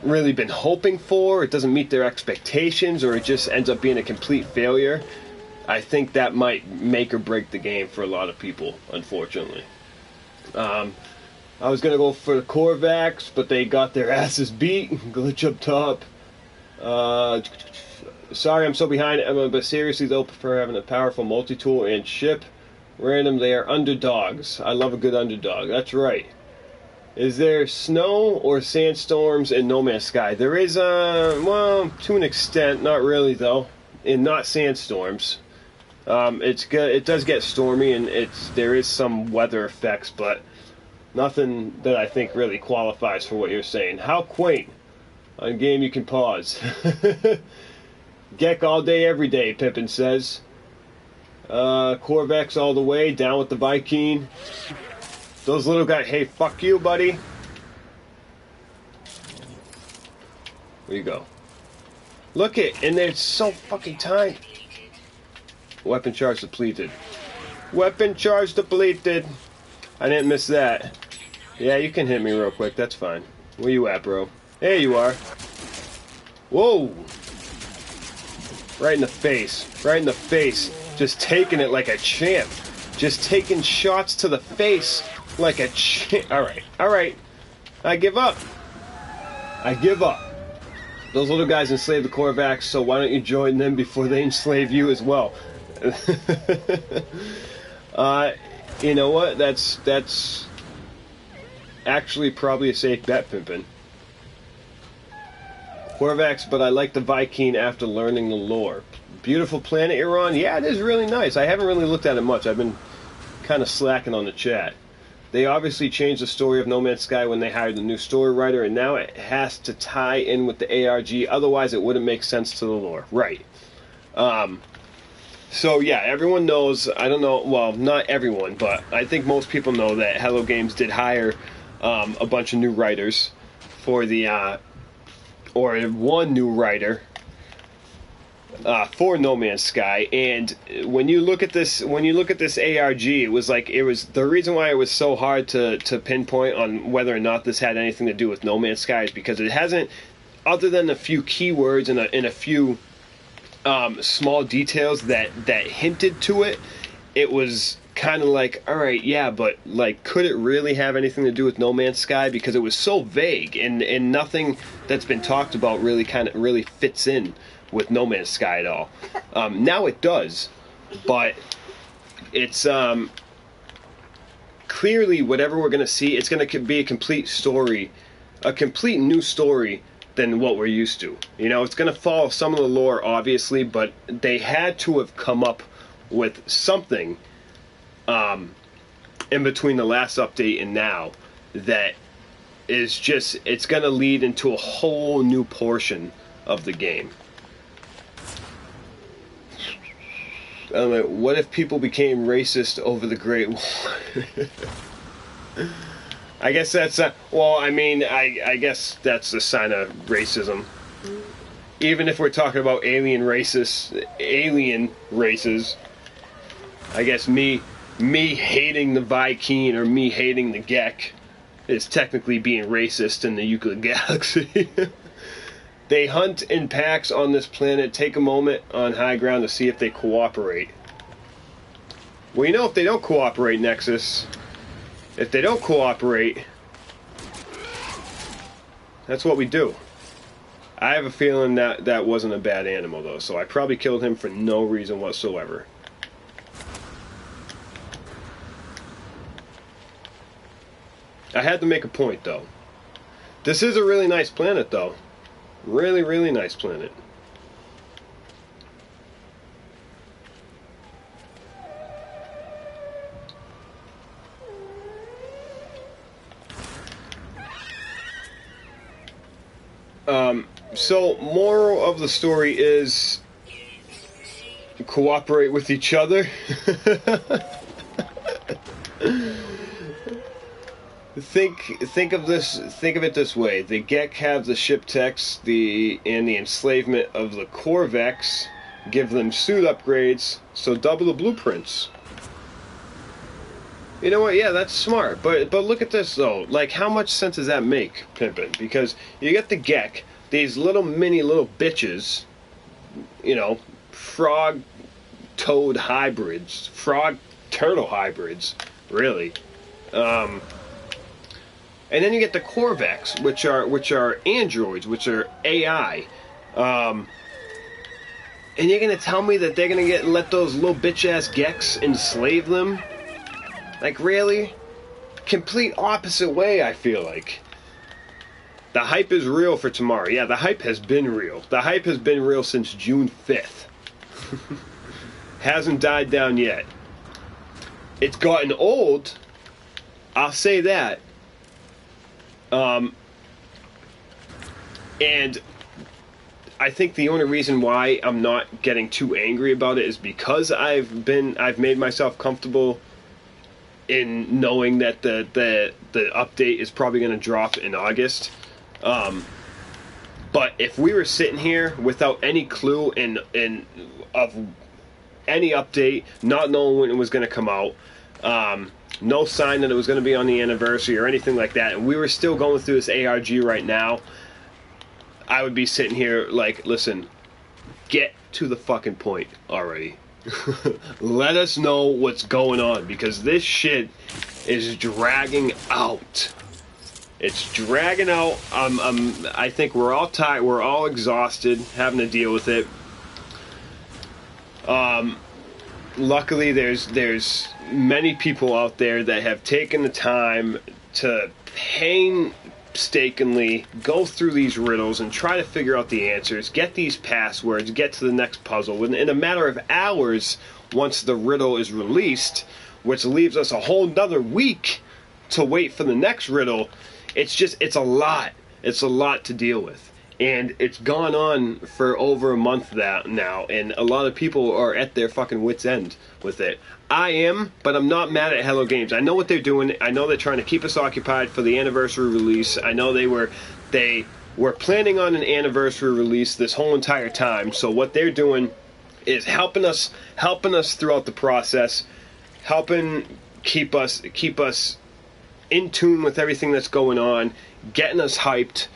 really been hoping for, it doesn't meet their expectations, or it just ends up being a complete failure, I think that might make or break the game for a lot of people, unfortunately. I was going to go for the Korvax, but they got their asses beat. Glitch up top. Sorry I'm so behind, Emma, but seriously though, prefer having a powerful multi-tool and ship. Random, they are underdogs. I love a good underdog. That's right. Is there snow or sandstorms in No Man's Sky? There is, well, to an extent, not really though, and not sandstorms. It's good. It does get stormy, and there is some weather effects, but nothing that I think really qualifies for what you're saying. How quaint! On a game you can pause. Geck all day, every day, Pippin says. Korvax all the way, down with the Viking. Those little guys, hey, fuck you, buddy. Where you go? Look it, and they're so fucking tight. Weapon charge depleted. Weapon charge depleted. I didn't miss that. Yeah, you can hit me real quick, that's fine. Where you at, bro? There you are. Whoa! Right in the face. Right in the face. Just taking it like a champ. Just taking shots to the face like a champ. Alright, alright. I give up. I give up. Those little guys enslaved the Korvax, so why don't you join them before they enslave you as well? You know what? That's actually probably a safe bet, Pimpin'. Korvax, but I like the Viking after learning the lore. Beautiful planet you're on? Yeah, it is really nice. I haven't really looked at it much. I've been kind of slacking on the chat. They obviously changed the story of No Man's Sky when they hired the new story writer, and now it has to tie in with the ARG, otherwise it wouldn't make sense to the lore. Right. So yeah, everyone knows, I don't know, well, not everyone, but I think most people know that Hello Games did hire a bunch of new writers for the, or one new writer for No Man's Sky, and when you look at this ARG, it was the reason why it was so hard to pinpoint on whether or not this had anything to do with No Man's Sky is because it hasn't, other than a few keywords and a few small details that hinted to it. It was kind of like, all right, yeah, but like, could it really have anything to do with No Man's Sky? Because it was so vague, and nothing that's been talked about really fits in with No Man's Sky at all. Now it does, but it's clearly whatever we're gonna see, it's gonna be a complete story, a complete new story than what we're used to. You know, it's going to follow some of the lore, obviously, but they had to have come up with something in between the last update and now that is just, it's going to lead into a whole new portion of the game. What if people became racist over the Great War? I guess that's well, I mean, I guess that's a sign of racism. Even if we're talking about alien races, I guess me hating the Viking or me hating the Geck is technically being racist in the Euclid Galaxy. They hunt in packs on this planet. Take a moment on high ground to see if they cooperate. Well, you know, if they don't cooperate, Nexus. If they don't cooperate, that's what we do. I have a feeling that wasn't a bad animal, though, so I probably killed him for no reason whatsoever. I had to make a point, though. This is a really nice planet, though. Really, really nice planet. So, moral of the story is cooperate with each other. Think of it this way: the Gek have the ship techs, and the enslavement of the Corvex give them suit upgrades, so double the blueprints. You know what? Yeah, that's smart. But look at this though. Like, how much sense does that make, Pimpin'? Because you get the Gek, these little bitches, you know, frog toad hybrids, frog turtle hybrids, really. And then you get the Corvex, which are androids, which are AI. And you're gonna tell me that they're gonna let those little bitch ass Geks enslave them? Like, really? Complete opposite way, I feel like. The hype is real for tomorrow. Yeah, the hype has been real. The hype has been real since June 5th. Hasn't died down yet. It's gotten old, I'll say that. And I think the only reason why I'm not getting too angry about it is because I've made myself comfortable in knowing that the update is probably going to drop in August. But if we were sitting here without any clue of any update, not knowing when it was going to come out, no sign that it was going to be on the anniversary or anything like that, and we were still going through this ARG right now, I would be sitting here like, listen, get to the fucking point already. Let us know what's going on, because this shit is dragging out. It's dragging out. I think we're all tired. We're all exhausted having to deal with it. Luckily, there's many people out there that have taken the time to painstakingly go through these riddles and try to figure out the answers, get these passwords, get to the next puzzle in a matter of hours once the riddle is released, which leaves us a whole nother week to wait for the next riddle. It's a lot. It's a lot to deal with. And it's gone on for over a month now, and a lot of people are at their fucking wits' end with it. I am, but I'm not mad at Hello Games. I know what they're doing. I know they're trying to keep us occupied for the anniversary release. I know they were planning on an anniversary release this whole entire time. So what they're doing is helping us throughout the process, helping keep us in tune with everything that's going on, getting us hyped.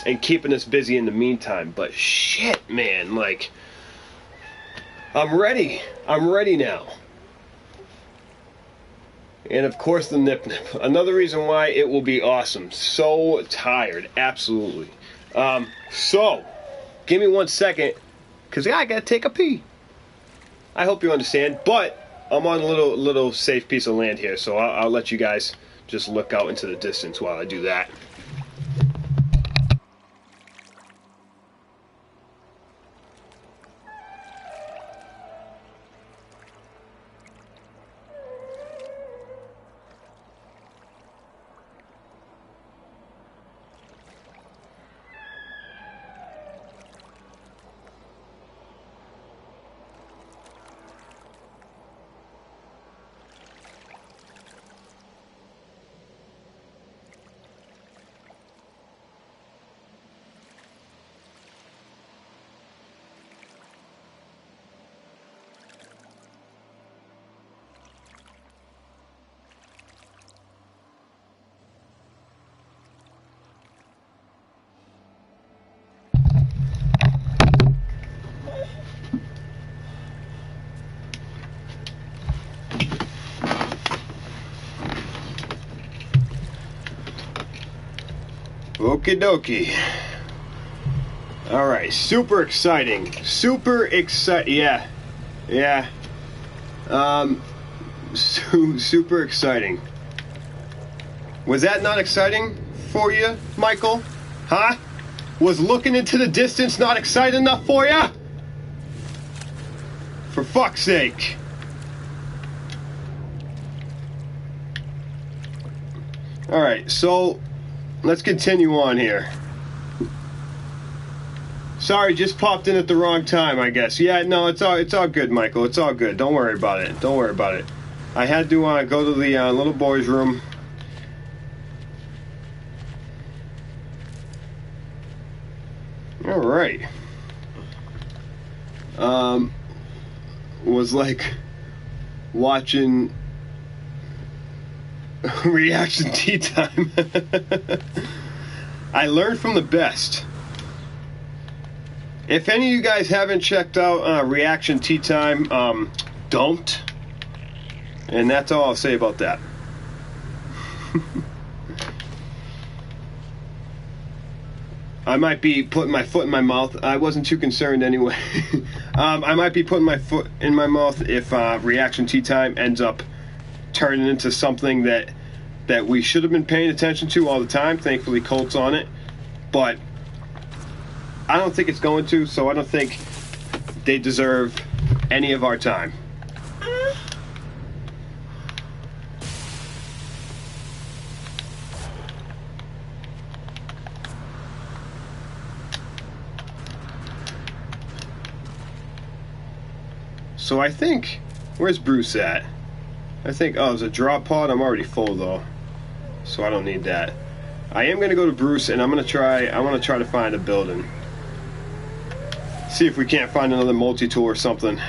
And keeping us busy in the meantime. But shit, man, like, I'm ready now. And of course the nip. Another reason why it will be awesome. So tired, absolutely. So give me 1 second, because I gotta take a pee. I hope you understand, but I'm on a little safe piece of land here, so I'll let you guys just look out into the distance while I do that. Okie dokie. Alright, super exciting. Super exciting. Yeah. Super exciting. Was that not exciting for you, Michael? Huh? Was looking into the distance not exciting enough for you? For fuck's sake. Alright, so let's continue on here. Sorry, just popped in at the wrong time, I guess. Yeah, no, it's all good, Michael. It's all good. Don't worry about it. Don't worry about it. I had to go to the little boy's room. All right. Was like watching Reaction Tea Time. I learned from the best. If any of you guys haven't checked out Reaction Tea Time, don't. And that's all I'll say about that. I might be putting my foot in my mouth. I wasn't too concerned anyway. I might be putting my foot in my mouth if Reaction Tea Time ends up turning into something that we should have been paying attention to all the time. Thankfully, Colt's on it. But I don't think it's going to, so I don't think they deserve any of our time. So I think, where's Bruce at? I think, oh, there's a drop pod. I'm already full though, so I don't need that. I am gonna go to Bruce, and I want to try to find a building. See if we can't find another multi-tool or something.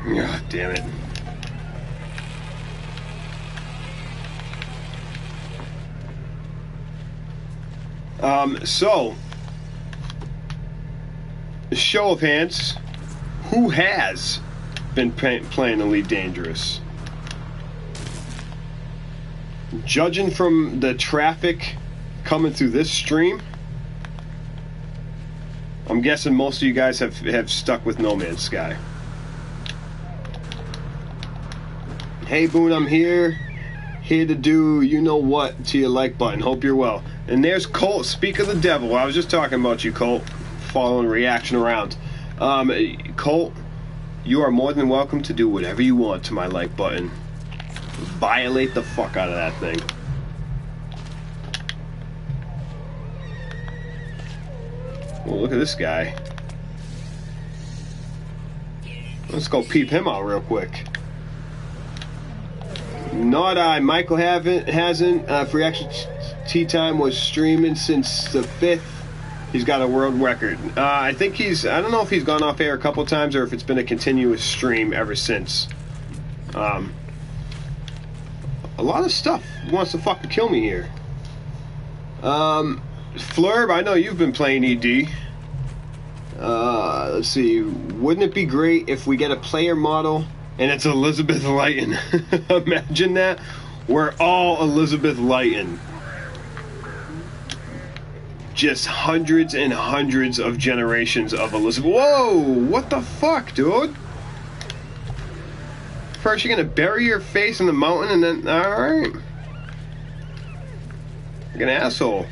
God damn it. So, show of hands, who has been playing Elite Dangerous? Judging from the traffic coming through this stream, I'm guessing most of you guys have stuck with No Man's Sky. Hey Boone, I'm here to do you know what to your like button. Hope you're well. And there's Colt. Speak of the devil. I was just talking about you, Colt. Following reaction around. Colt, you are more than welcome to do whatever you want to my like button. Violate the fuck out of that thing. Well, look at this guy. Let's go peep him out real quick. Not I. Michael hasn't. Reaction Tea Time was streaming since the 5th. He's got a world record. I think I don't know if he's gone off air a couple times or if it's been a continuous stream ever since. A lot of stuff wants to fucking kill me here. Flurb, I know you've been playing ED. Let's see. Wouldn't it be great if we get a player model and it's Elizabeth Lighton? Imagine that. We're all Elizabeth Lighton. Just hundreds and hundreds of generations of Elizabeth. Whoa! What the fuck, dude? First you're gonna bury your face in the mountain and then... Alright. Like an asshole.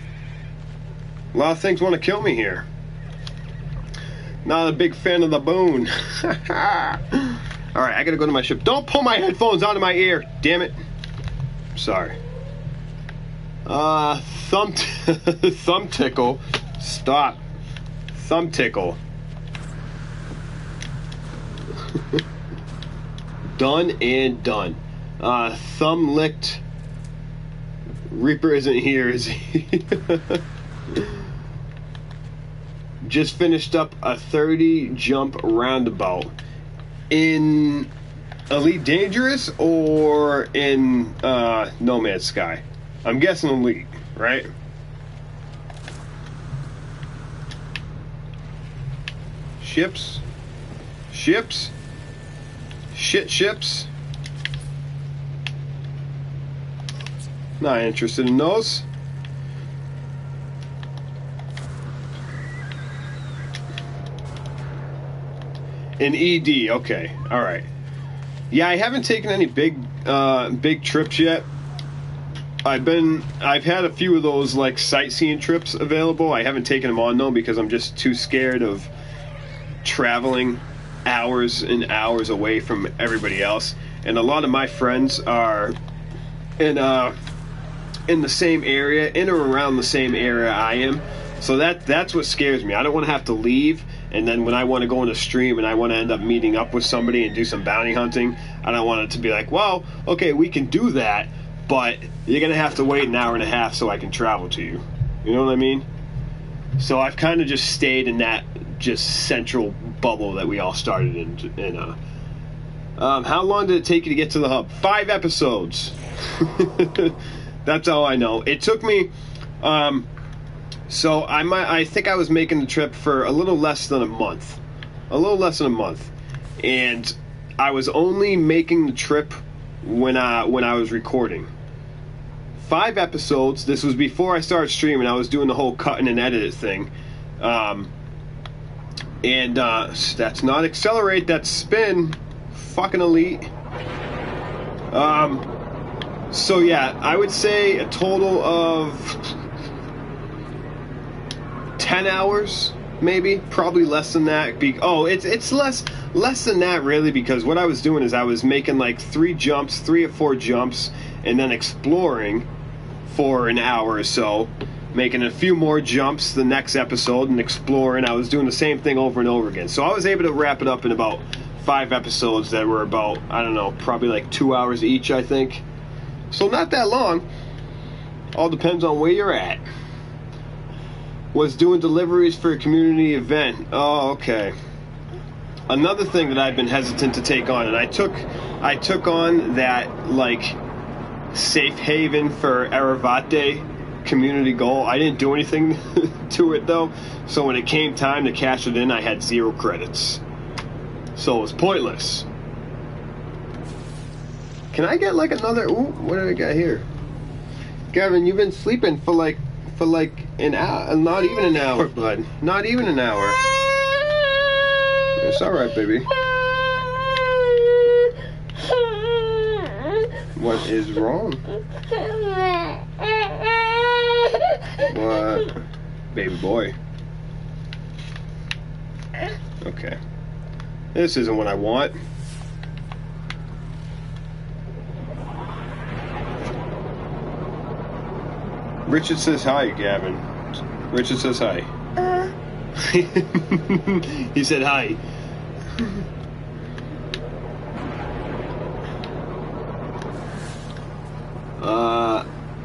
A lot of things want to kill me here. Not a big fan of the Boone. Alright, I gotta go to my ship. Don't pull my headphones out of my ear! Damn it. Sorry. Thumb tickle. Stop. Thumb tickle. Done and done. Thumb licked. Reaper isn't here, is he? Just finished up a 30 jump roundabout. In Elite Dangerous or in No Man's Sky? I'm guessing Elite, right? Ships? Ships? Shit ships? Not interested in those. In ED, okay, all right. Yeah, I haven't taken any big trips yet. I've had a few of those like sightseeing trips available. I haven't taken them on though because I'm just too scared of traveling hours and hours away from everybody else. And a lot of my friends are in the same area, in or around the same area I am. So that's what scares me. I don't want to have to leave, and then when I want to go on a stream and I want to end up meeting up with somebody and do some bounty hunting, I don't want it to be like, well, okay, we can do that, but you're going to have to wait an hour and a half so I can travel to you. You know what I mean? So I've kind of just stayed in that just central bubble that we all started in. How long did it take you to get to the hub? 5 episodes. That's all I know. It took me... So I think I was making the trip for a little less than a month. And I was only making the trip when I was recording. 5 episodes. This was before I started streaming. I was doing the whole cutting and edit thing. That's not accelerate, that's spin. Fucking elite. So yeah, I would say a total of 10 hours, maybe, probably less than that. It's less than that really, because what I was doing is I was making like 3 or 4 jumps, and then exploring for an hour or so, making a few more jumps the next episode and exploring. I was doing the same thing over and over again. So I was able to wrap it up in about 5 episodes that were about, I don't know, probably like 2 hours each, I think. So not that long. All depends on where you're at. Was doing deliveries for a community event. Oh, okay. Another thing that I've been hesitant to take on, and I took on that, like, safe haven for Eravate community goal. I didn't do anything to it, though. So when it came time to cash it in, I had 0 credits. So it was pointless. Can I get, like, another... Ooh, what do I got here? Gavin, you've been sleeping for like an hour, not even an hour, bud. Not even an hour. It's alright, baby. What is wrong? What? Baby boy. Okay. This isn't what I want. Richard says hi, Gavin. Richard says hi. He said hi.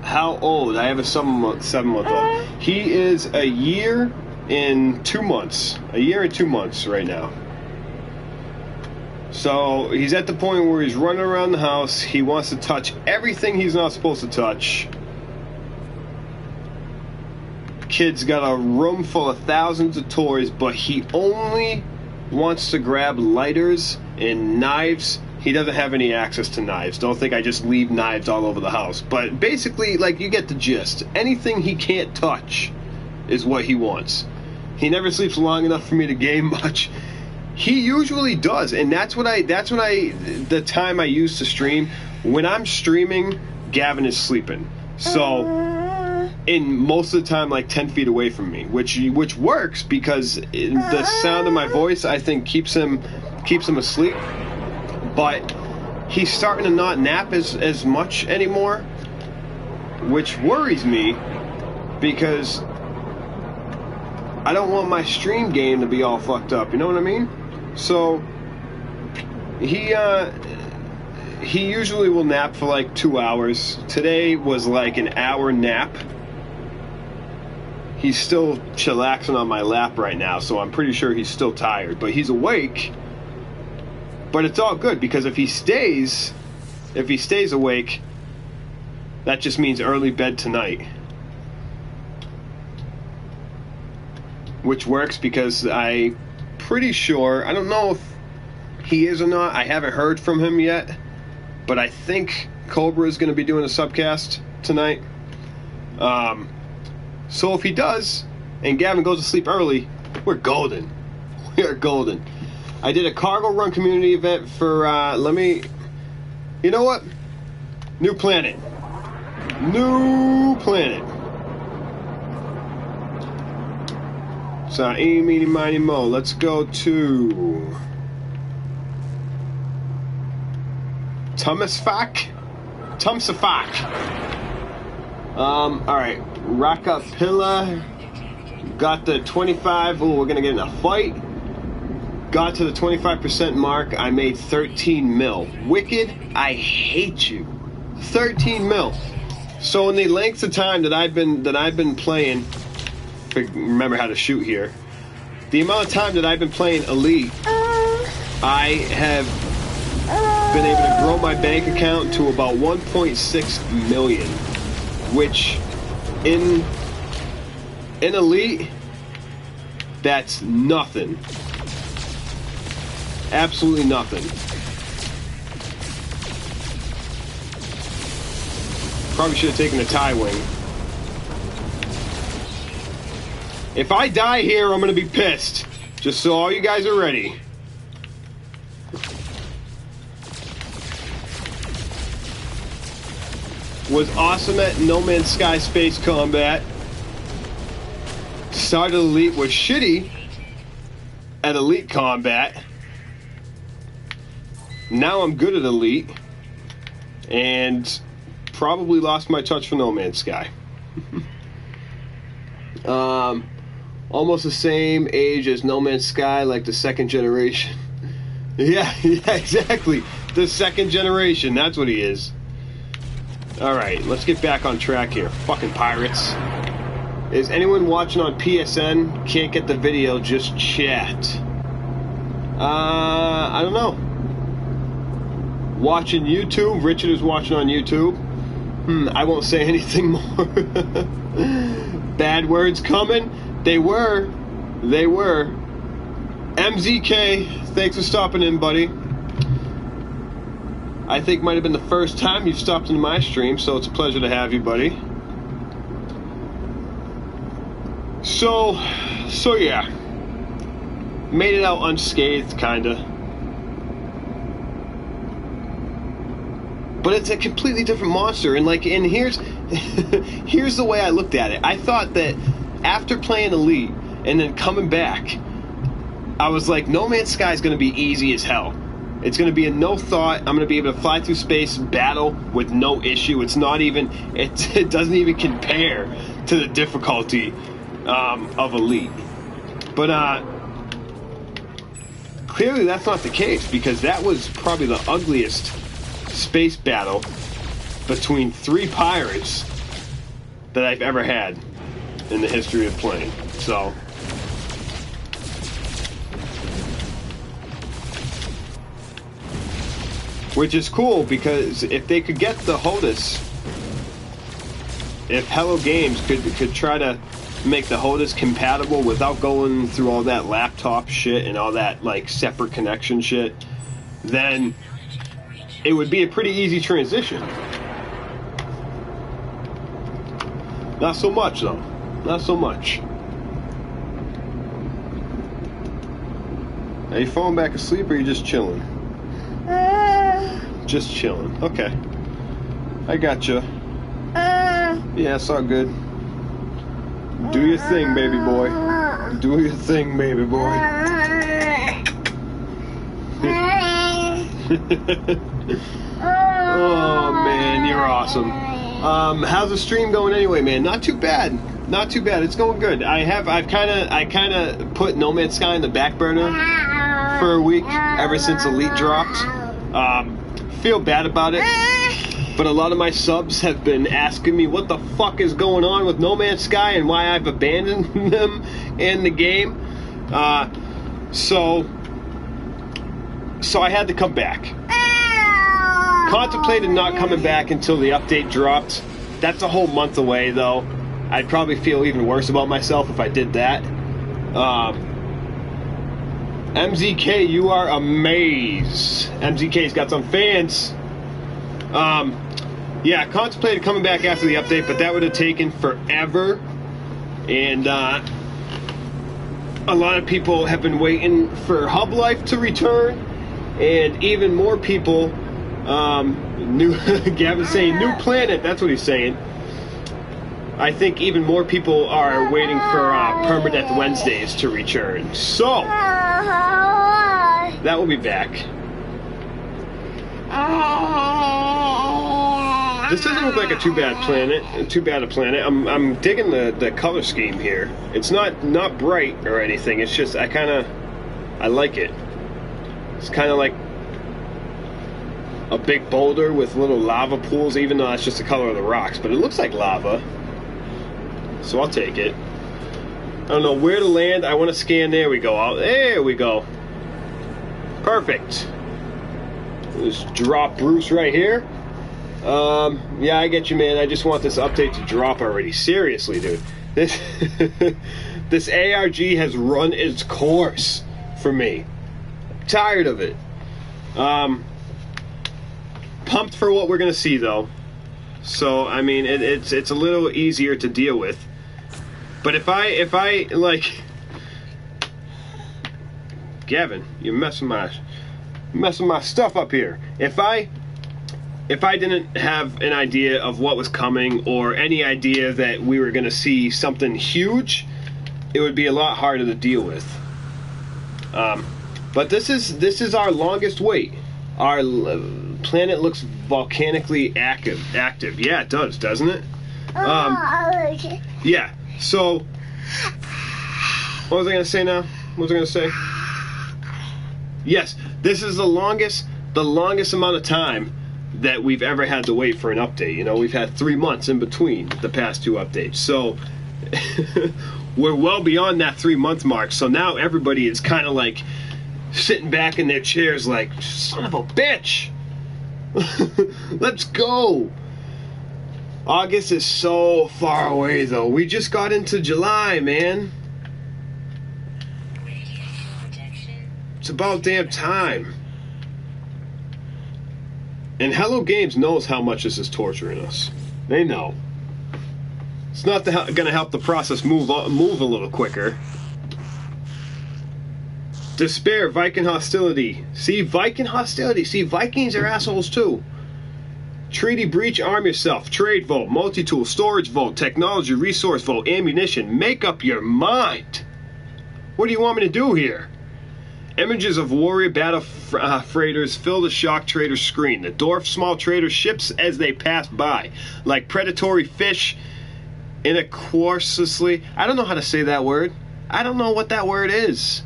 How old? I have a 7-month-old. He is a year and 2 months. A year and 2 months right now. So he's at the point where he's running around the house. He wants to touch everything he's not supposed to touch. Kid's got a room full of thousands of toys, but he only wants to grab lighters and knives. He doesn't have any access to knives. Don't think I just leave knives all over the house. But basically, like, you get the gist. Anything he can't touch is what he wants. He never sleeps long enough for me to game much. He usually does, and that's the time I use to stream. When I'm streaming, Gavin is sleeping. So... in most of the time, like 10 feet away from me, which works because the sound of my voice, I think, keeps him asleep. But he's starting to not nap as much anymore, which worries me because I don't want my stream game to be all fucked up. You know what I mean? So he usually will nap for like 2 hours. Today was like an hour nap. He's still chillaxing on my lap right now, so I'm pretty sure he's still tired. But he's awake. But it's all good, because if he stays awake, that just means early bed tonight. Which works because I'm pretty sure, I don't know if he is or not, I haven't heard from him yet, but I think Cobra is going to be doing a subcast tonight. So if he does, and Gavin goes to sleep early, we're golden. We are golden. I did a cargo run community event for, you know what? New planet. So, eeny, meeny, miny, mo. Let's go to... Thomas Fack? Safak. Alright. Rockapilla. Got the 25. Oh, we're gonna get in a fight. Got to the 25% mark. I made 13 mil. Wicked, I hate you. 13 mil. So in the length of time that I've been playing, remember how to shoot here. The amount of time that I've been playing Elite, I have been able to grow my bank account to about 1.6 million, which in Elite, that's nothing. Absolutely nothing. Probably should have taken a tie wing. If I die here, I'm going to be pissed. Just so all you guys are ready. Was awesome at No Man's Sky Space Combat. Started Elite, was shitty at Elite Combat. Now I'm good at Elite. And probably lost my touch for No Man's Sky. Almost the same age as No Man's Sky, like the second generation. Yeah, exactly. The second generation, that's what he is. Alright, let's get back on track here. Fucking pirates. Is anyone watching on PSN? Can't get the video, just chat. I don't know. Watching YouTube? Richard is watching on YouTube. I won't say anything more. Bad words coming. They were. MZK, thanks for stopping in, buddy. I think might have been the first time you've stopped into my stream, so it's a pleasure to have you, buddy. So yeah. Made it out unscathed, kinda. But it's a completely different monster, and here's here's the way I looked at it. I thought that after playing Elite and then coming back, I was like, No Man's Sky is going to be easy as hell. It's going to be a no thought. I'm going to be able to fly through space, battle with no issue. It's not even. It doesn't even compare to the difficulty of Elite. But clearly that's not the case, because that was probably the ugliest space battle between three pirates that I've ever had in the history of playing. So which is cool, because if they could get the HOTAS, if Hello Games could try to make the HOTAS compatible without going through all that laptop shit and all that separate connection shit, then it would be a pretty easy transition. Not so much, though. Not so much. Are you falling back asleep, or are you just chilling? Just chilling. Okay. I gotcha. Yeah, it's all good. Do your thing, baby boy. Do your thing, baby boy. Oh man, you're awesome. How's the stream going anyway, man? Not too bad. Not too bad. It's going good. I kind of put No Man's Sky in the back burner for a week ever since Elite dropped. Feel bad about it, but a lot of my subs have been asking me what the fuck is going on with No Man's Sky and why I've abandoned them in the game. So I had to come back. Contemplated not coming back until the update dropped. That's a whole month away, though. I'd probably feel even worse about myself if I did that. MZK, you are amazed. MZK's got some fans. Yeah, contemplated coming back after the update, but that would have taken forever. And a lot of people have been waiting for Hub Life to return, and even more people. Gavin's saying new planet. That's what he's saying. I think even more people are waiting for Permadeath Wednesdays to return. So that will be back. This doesn't look like a too bad a planet. I'm digging the color scheme here. It's not bright or anything. It's just I like it. It's kind of like a big boulder with little lava pools, even though that's just the color of the rocks. But it looks like lava, so I'll take it. I don't know where to land. I want to scan. There we go. There we go. Perfect. Just drop Bruce right here. Yeah, I get you, man. I just want this update to drop already. Seriously, dude. This this ARG has run its course for me. I'm tired of it. Pumped for what we're gonna see, though. So I mean, it's a little easier to deal with. But if I like, Gavin, you're messing my stuff up here. If I didn't have an idea of what was coming or any idea that we were going to see something huge, it would be a lot harder to deal with. But this is our longest wait. Our planet looks volcanically active. Yeah, it does, doesn't it? Yeah. So, what was I going to say now? What was I going to say? Yes, this is the longest amount of time that we've ever had to wait for an update. You know, we've had 3 months in between the past 2 updates. So, we're well beyond that 3-month mark. So now everybody is kind of like sitting back in their chairs like, son of a bitch! Let's go! August is so far away, though. We just got into July, man. It's about damn time. And Hello Games knows how much this is torturing us. They know. It's not going to help the process move a little quicker. Despair, Viking hostility. See, Viking hostility. See, Vikings are assholes, too. Treaty breach, arm yourself. Trade vote, multi-tool, storage vote, technology, resource vote, ammunition. Make up your mind. What do you want me to do here? Images of warrior battle freighters fill the shock trader screen. The dwarf small trader ships as they pass by, like predatory fish in a cautiously. I don't know how to say that word. I don't know what that word is.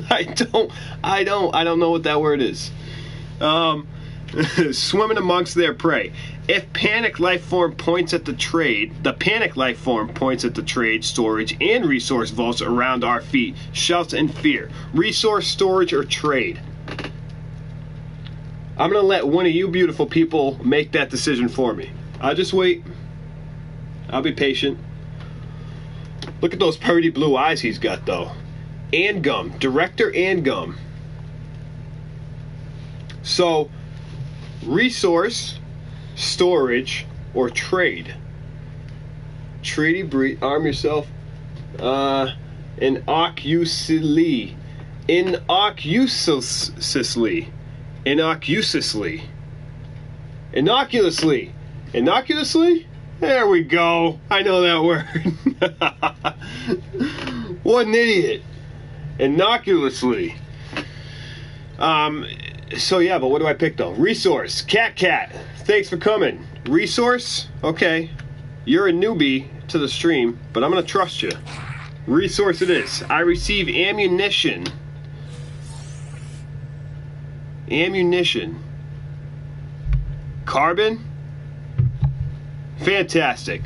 I don't know what that word is. Swimming amongst their prey. If panic life form points at the panic life form points at the trade, storage, and resource vaults around our feet, shouts in fear. Resource, storage, or trade. I'm gonna let one of you beautiful people make that decision for me. I'll just wait. I'll be patient. Look at those pretty blue eyes he's got, though. Angum, Director Angum. So, resource, storage, or trade. Treaty breach, arm yourself. Innocuously. Innocuously. Innocuously. Innocuously. Innocuously? There we go. I know that word. What an idiot. Innocuously. So yeah, but what do I pick though? Resource. Cat. Thanks for coming. Resource? Okay. You're a newbie to the stream, but I'm gonna trust you. Resource it is. I receive ammunition. Ammunition. Carbon? Fantastic.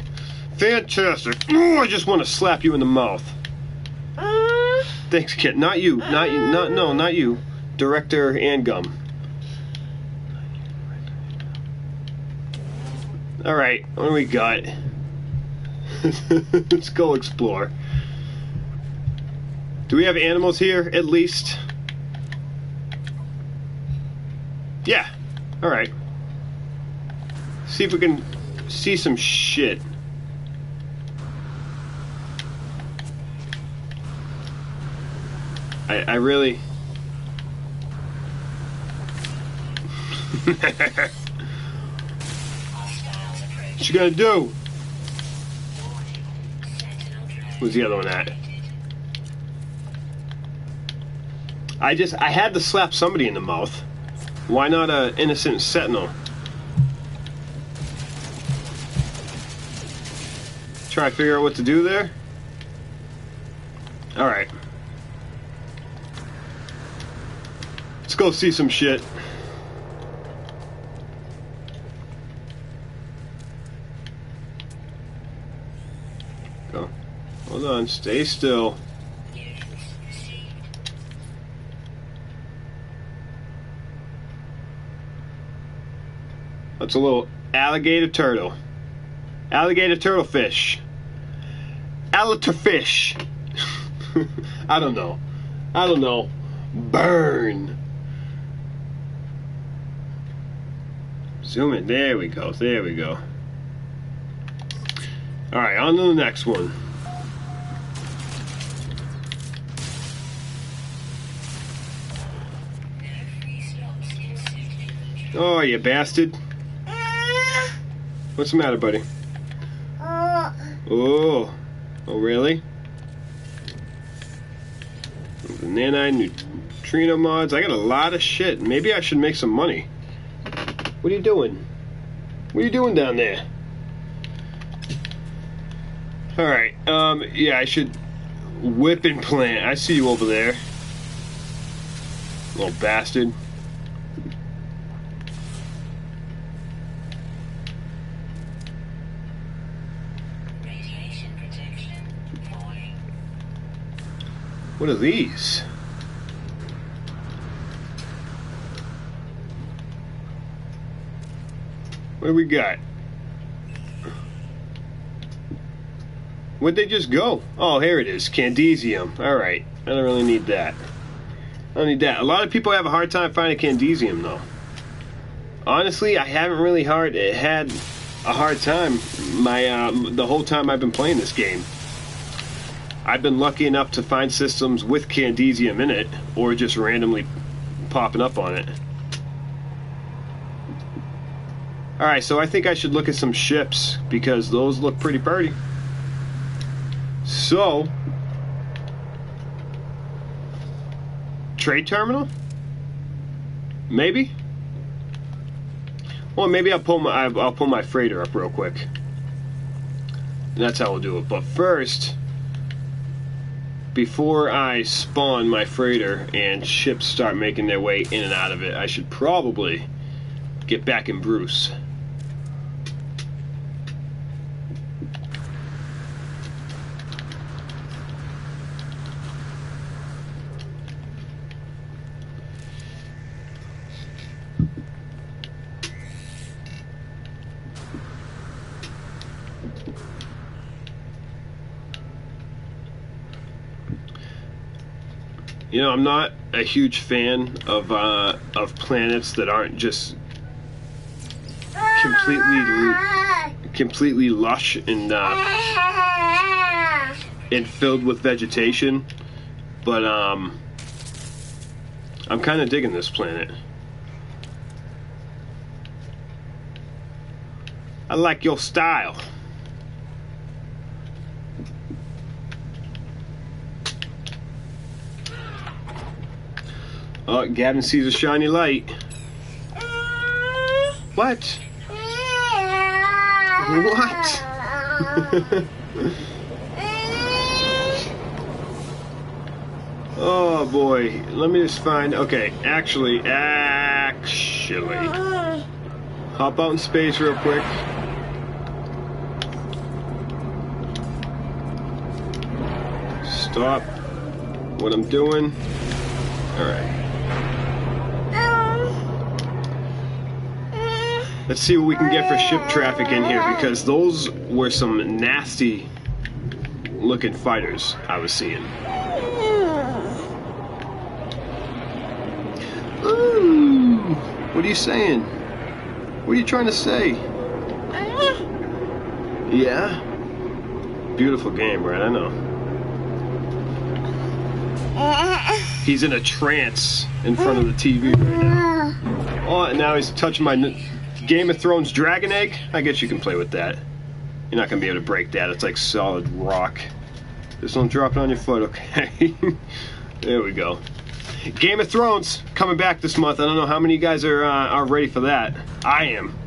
Fantastic. Oh, I just want to slap you in the mouth. Thanks, kid. Not you. Not you. Not you. Director Angum. Alright, what do we got? Let's go explore. Do we have animals here, at least? Yeah. Alright. See if we can see some shit. I really... What you gonna do? Where's the other one at? I had to slap somebody in the mouth. Why not an innocent sentinel? Try to figure out what to do there. Alright. Let's go see some shit. Go. Hold on, stay still. That's a little alligator turtle. Alligator turtle fish. Alligator fish. I don't know. I don't know. Burn. Zoom in. There we go. There we go. Alright, on to the next one. Oh, you bastard. What's the matter, buddy? Oh. Oh, really? The nanite-neutrino mods. I got a lot of shit. Maybe I should make some money. What are you doing? What are you doing down there? Alright, yeah, I should whip and plant. I see you over there. Little bastard. What are these? What do we got? Where'd they just go? Oh, here it is. Candesium. Alright. I don't really need that. I don't need that. A lot of people have a hard time finding Candesium, though. Honestly, I haven't really had a hard time the whole time I've been playing this game. I've been lucky enough to find systems with Candesium in it, or just randomly popping up on it. Alright, so I think I should look at some ships, because those look pretty pretty. So, trade terminal? Maybe? Well, maybe I'll pull my freighter up real quick. And that's how we'll do it. But first, before I spawn my freighter and ships start making their way in and out of it, I should probably get back in Bruce. You know, I'm not a huge fan of planets that aren't just completely lush and filled with vegetation. But I'm kind of digging this planet. I like your style. Oh, Gavin sees a shiny light. What? What? Oh boy, let me just find. Okay, actually, hop out in space real quick. Stop what I'm doing. All right. Let's see what we can get for ship traffic in here, because those were some nasty looking fighters I was seeing. Ooh, what are you saying? What are you trying to say? Yeah? Beautiful game, right? I know. He's in a trance in front of the TV right now. Oh, and now he's touching my Game of Thrones dragon egg. I guess you can play with that. You're not going to be able to break that. It's like solid rock. Just don't drop it on your foot, okay? There we go. Game of Thrones coming back this month. I don't know how many of you guys are ready for that. I am.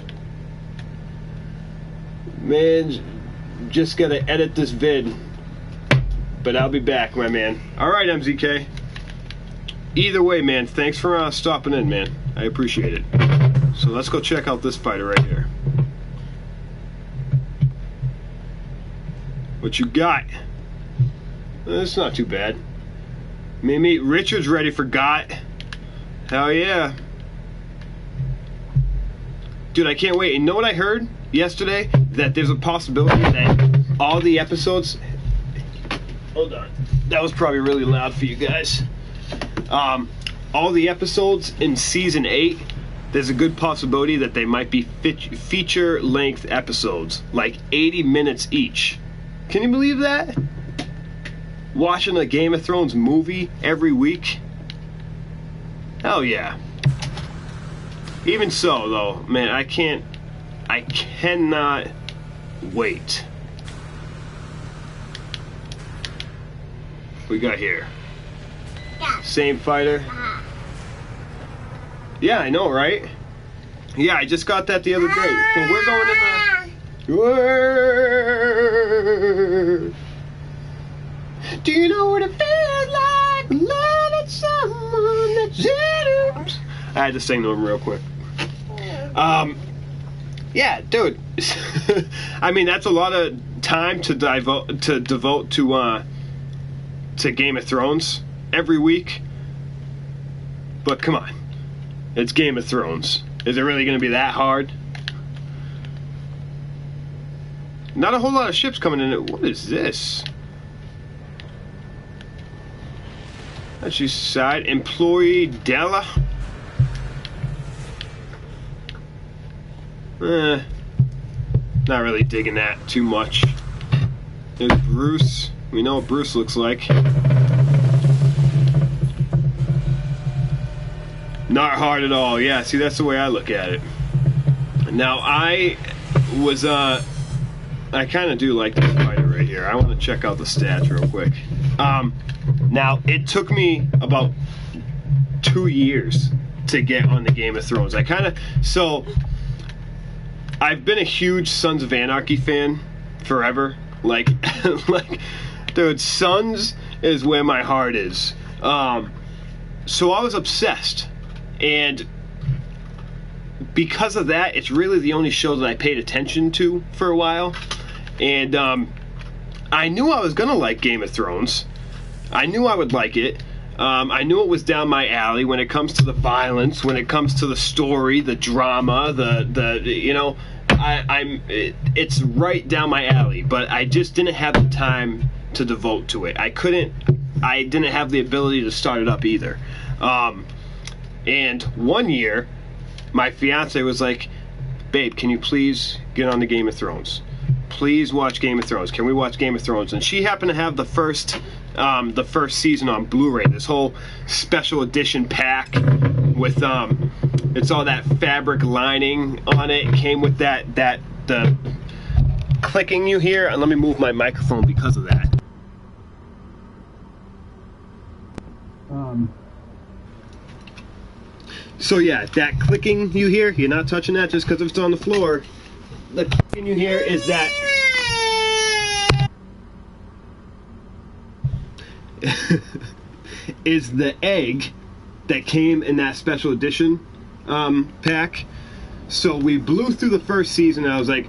Man, just gotta edit this vid. But I'll be back, my man. Alright, MZK. Either way, man, thanks for stopping in, man. I appreciate it. So let's go check out this fighter right here. What you got? It's not too bad. Mimi, Richard's ready for Got. Hell yeah. Dude, I can't wait. You know what I heard yesterday? That there's a possibility that all the episodes... Hold on. That was probably really loud for you guys. All the episodes in Season 8, there's a good possibility that they might be feature-length episodes. Like 80 minutes each. Can you believe that? Watching a Game of Thrones movie every week? Hell yeah. Even so, though, man, I cannot wait. What we got here? Yeah. Same fighter? Yeah, I know, right? Yeah, I just got that the other day. So we're going in the... Do you know what it feels like loving someone that's in? I had to sing to him real quick. Yeah, dude. I mean, that's a lot of time to devote to Game of Thrones every week. But come on, it's Game of Thrones. Is it really going to be that hard? Not a whole lot of ships coming in. What is this? That's your side. Employee Della. Not really digging that too much. There's Bruce. We know what Bruce looks like. Not hard at all. Yeah, see, that's the way I look at it. Now, I kind of do like this fighter right here. I want to check out the stats real quick. Now, it took me about 2 years to get on the Game of Thrones. I've been a huge Sons of Anarchy fan forever. Like, dude, Sons is where my heart is. So I was obsessed. And because of that, it's really the only show that I paid attention to for a while. And I knew I was going to like Game of Thrones. I knew I would like it. I knew it was down my alley when it comes to the violence, when it comes to the story, the drama, it's right down my alley, but I just didn't have the time to devote to it. I didn't have the ability to start it up either. And one year, my fiance was like, babe, can you please get on the Game of Thrones? Please watch Game of Thrones. Can we watch Game of Thrones? And she happened to have the first season on Blu-ray. This whole special edition pack with it's all that fabric lining on it. It came with the clicking you hear. And let me move my microphone because of that. So yeah, that clicking you hear, you're not touching that just because it's on the floor. The clicking you hear is that is the egg that came in that special edition pack. So we blew through the first season and I was like,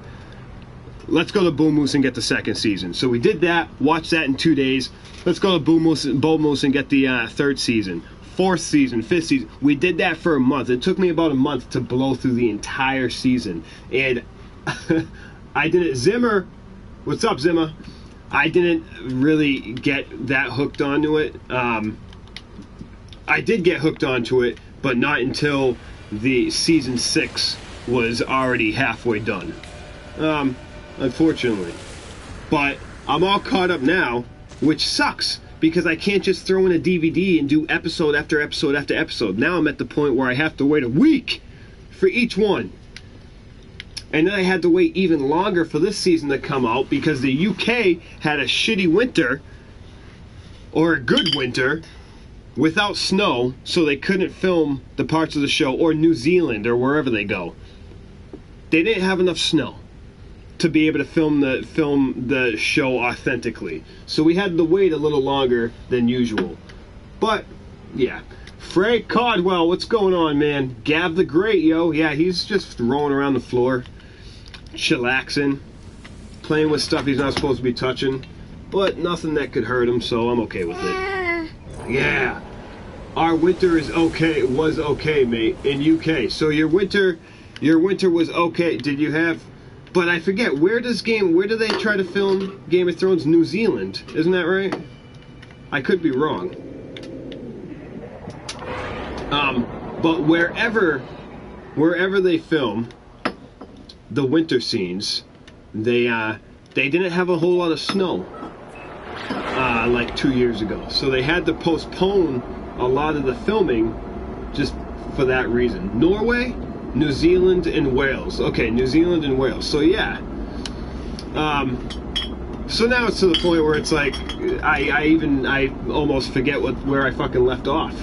let's go to Bull Moose and get the second season. So we did that, watched that in 2 days. Let's go to Bull Moose and get the third season, fourth season, fifth season. We did that for a month. It took me about a month to blow through the entire season. And I didn't, Zimmer, what's up, Zimmer? I didn't really get that hooked onto it. I did get hooked onto it, but not until the season 6 was already halfway done. Unfortunately. But I'm all caught up now, which sucks, because I can't just throw in a DVD and do episode after episode after episode. Now I'm at the point where I have to wait a week for each one. And then I had to wait even longer for this season to come out because the UK had a shitty winter, or a good winter, without snow, so they couldn't film the parts of the show, or New Zealand, or wherever they go. They didn't have enough snow. to be able to film the show authentically. So we had to wait a little longer than usual. But yeah, Frank Codwell, what's going on, man? Gav the Great, yo. Yeah, he's just rolling around the floor, chillaxing, playing with stuff he's not supposed to be touching, but nothing that could hurt him, so I'm okay with it. Yeah, our winter is okay. Was okay, mate, in UK. So your winter was okay. Did you have? But I forget, where do they try to film Game of Thrones? New Zealand, isn't that right? I could be wrong. But wherever they film the winter scenes, they didn't have a whole lot of snow like 2 years ago, so they had to postpone a lot of the filming just for that reason. Norway, New Zealand, and Wales. Okay, New Zealand and Wales. So yeah. So now it's to the point where it's like I almost forget where I fucking left off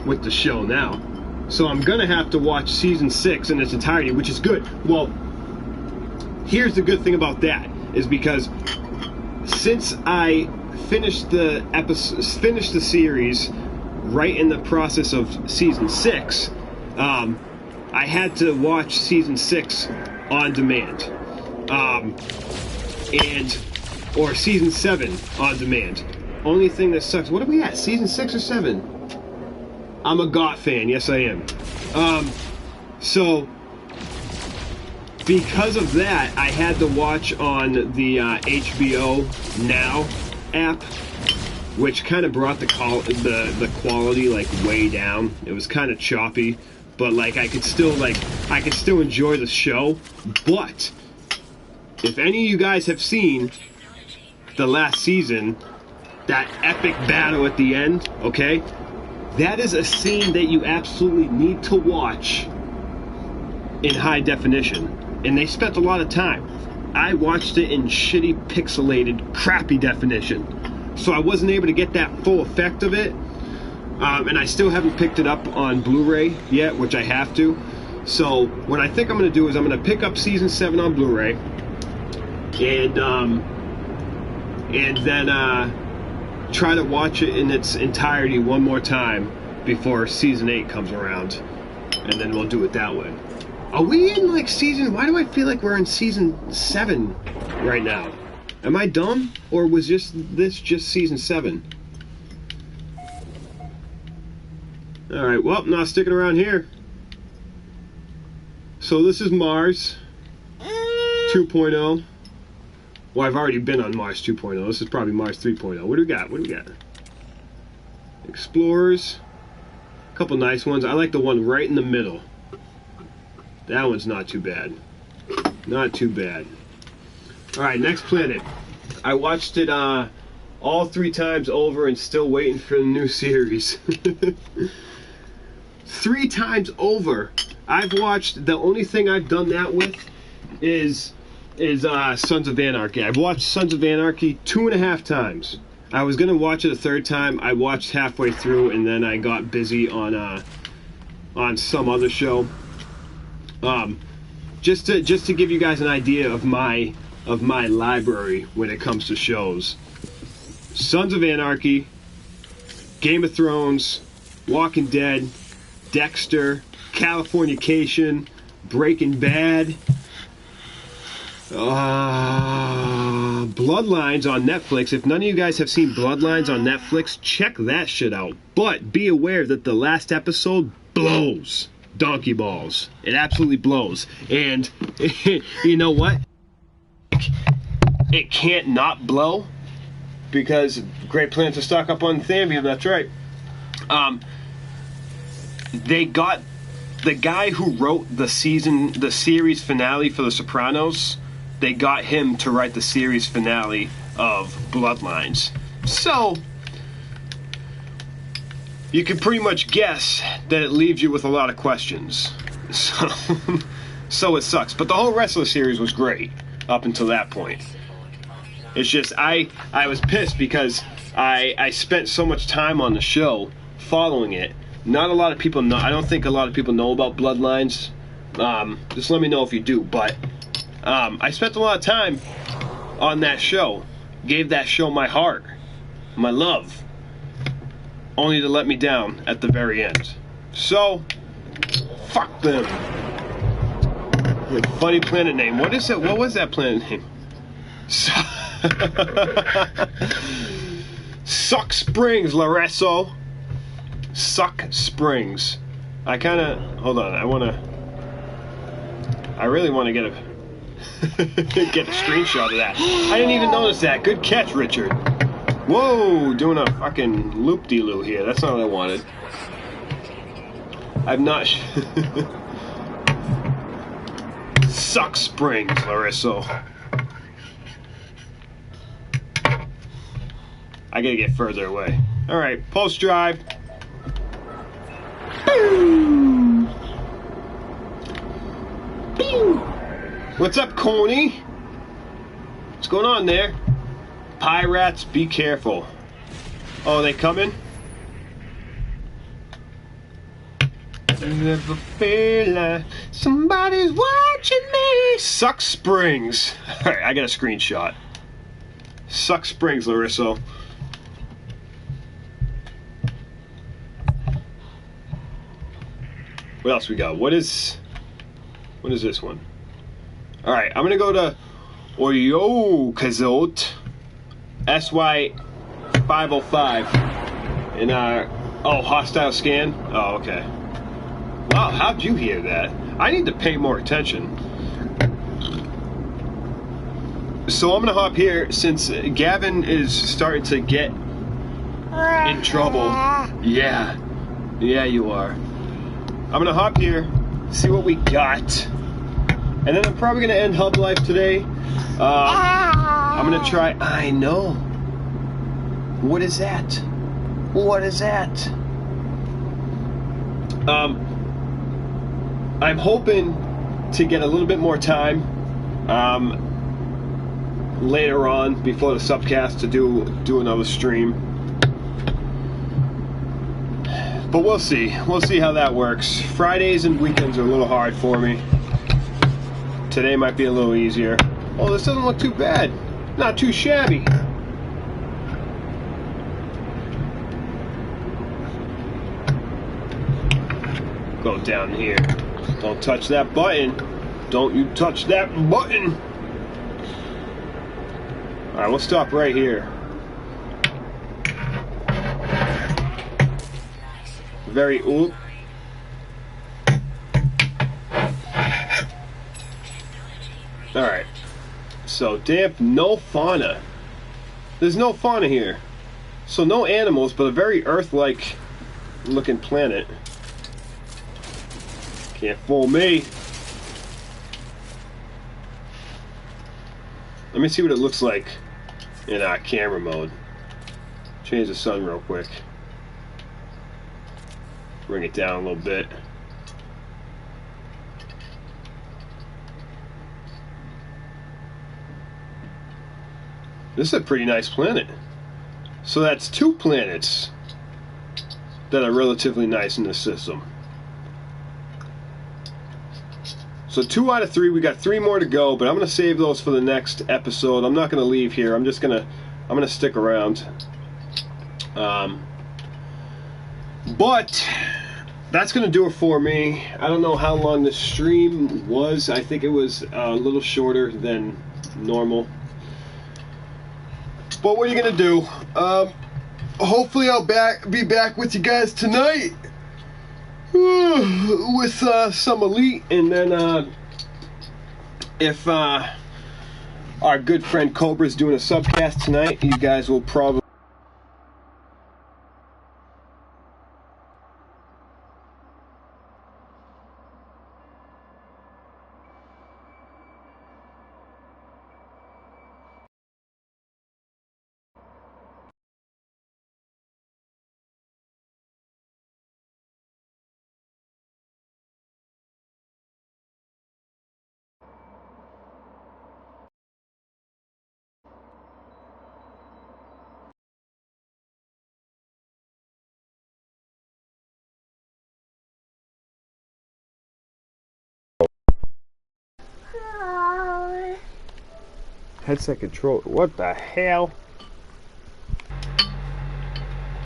with the show now. So I'm gonna have to watch season 6 in its entirety, which is good. Well, here's the good thing about that, is because since I finished the series right in the process of season 6, I had to watch season 6 on demand, or season 7 on demand. Only thing that sucks. What are we at? Season 6 or 7? I'm a GOT fan. Yes, I am. So because of that, I had to watch on the HBO Now app, which kind of brought the quality like way down. It was kind of choppy, but like I could still enjoy the show. But if any of you guys have seen the last season, that epic battle at the end, okay, that is a scene that you absolutely need to watch in high definition, and they spent a lot of time. I watched it in shitty, pixelated, crappy definition, so I wasn't able to get that full effect of it. And I still haven't picked it up on Blu-ray yet, which I have to. So what I think I'm going to do is I'm going to pick up season 7 on Blu-ray, and then try to watch it in its entirety one more time before season 8 comes around, and then we'll do it that way. Are we in like season? Why do I feel like we're in season 7 right now? Am I dumb, or was this just season 7? All right, well, not sticking around here. So this is Mars 2.0. Well, I've already been on Mars 2.0. This is probably Mars 3.0. What do we got? Explorers. A couple nice ones. I like the one right in the middle. That one's not too bad. Not too bad. All right, next planet. I watched it all 3 times over and still waiting for the new series. 3 times over. I've watched, the only thing I've done that with is Sons of Anarchy. I've watched Sons of Anarchy 2.5 times. I was gonna watch it a 3rd time. I watched halfway through, and then I got busy on some other show. Just to give you guys an idea of my library when it comes to shows: Sons of Anarchy, Game of Thrones, Walking Dead, Dexter, Californication, Breaking Bad, Bloodlines on Netflix. If none of you guys have seen Bloodlines on Netflix, check that shit out. But be aware that the last episode blows donkey balls. It absolutely blows. And you know what? It can't not blow, because Great Plans to stock up on Thambium. That's right. They got the guy who wrote the series finale for The Sopranos. They got him to write the series finale of Bloodlines. So you can pretty much guess that it leaves you with a lot of questions. So it sucks. But the whole rest of the series was great up until that point. It's just I was pissed because I spent so much time on the show following it. Not a lot of people know. I don't think a lot of people know about Bloodlines. Just let me know if you do. But I spent a lot of time on that show, gave that show my heart, my love, only to let me down at the very end. So, fuck them. Funny planet name. What is it? What was that planet name? Suck Springs, Laresso. Suck Springs. I kind of... Hold on. I really want to get a... get a screenshot of that. I didn't even notice that. Good catch, Richard. Whoa, doing a fucking loop-de-loo here. That's not what I wanted. I'm not... Suck Springs, Laresso. I gotta get further away. Alright, post drive. What's up, Coney? What's going on there? Pirates, be careful. Oh, they coming? Never feel like somebody's watching me. Suck Springs. Alright, I got a screenshot. Suck Springs, Larissa. What else we got? What is this one? Alright, I'm gonna go to Oyo Kazot SY 505 and hostile scan. Oh, okay. Wow, how'd you hear that? I need to pay more attention. So I'm gonna hop here since Gavin is starting to get in trouble. Yeah, you are. I'm gonna hop here, see what we got, and then I'm probably gonna end Hub Life today. I'm gonna try. I know. What is that? What is that? I'm hoping to get a little bit more time later on before the subcast to do another stream. But we'll see. We'll see how that works. Fridays and weekends are a little hard for me. Today might be a little easier. Oh, this doesn't look too bad. Not too shabby. Go down here. Don't touch that button. Don't you touch that button. Alright, we'll stop right here. Very oop. Alright. So, damp, no fauna. There's no fauna here. So, no animals, but a very Earth-like looking planet. Can't fool me. Let me see what it looks like in camera mode. Change the sun real quick. Bring it down a little bit. This is a pretty nice planet. So that's 2 planets that are relatively nice in this system. So 2 out of 3. We got 3 more to go, but I'm going to save those for the next episode. I'm not going to leave here. I'm going to stick around. But that's going to do it for me. I don't know how long the stream was. I think it was a little shorter than normal. But what are you going to do? Hopefully I'll be back with you guys tonight with some Elite. And then if our good friend Cobra's doing a subcast tonight, you guys will probably Headset control. What the hell?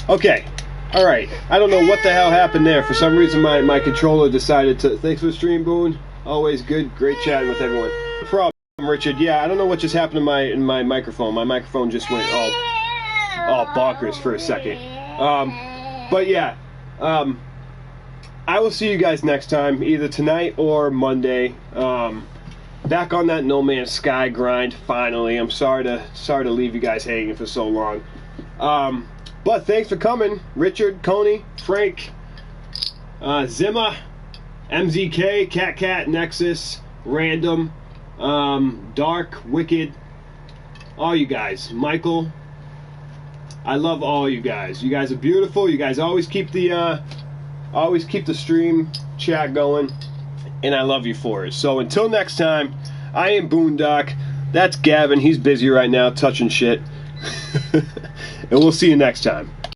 Okay. Alright. I don't know what the hell happened there. For some reason my controller decided to... Thanks for the stream, Boone. Always good. Great chatting with everyone. No problem, Richard. Yeah, I don't know what just happened in my microphone. My microphone just went all bonkers for a second. But yeah. I will see you guys next time, either tonight or Monday. Back on that No Man's Sky grind, finally. I'm sorry to leave you guys hanging for so long. But thanks for coming, Richard, Coney, Frank, Zimma, MZK, Cat, Nexus, Random, Dark, Wicked, all you guys. Michael, I love all you guys. You guys are beautiful. You guys always keep the stream chat going, and I love you for it. So until next time, I am Boondock. That's Gavin. He's busy right now touching shit. And we'll see you next time.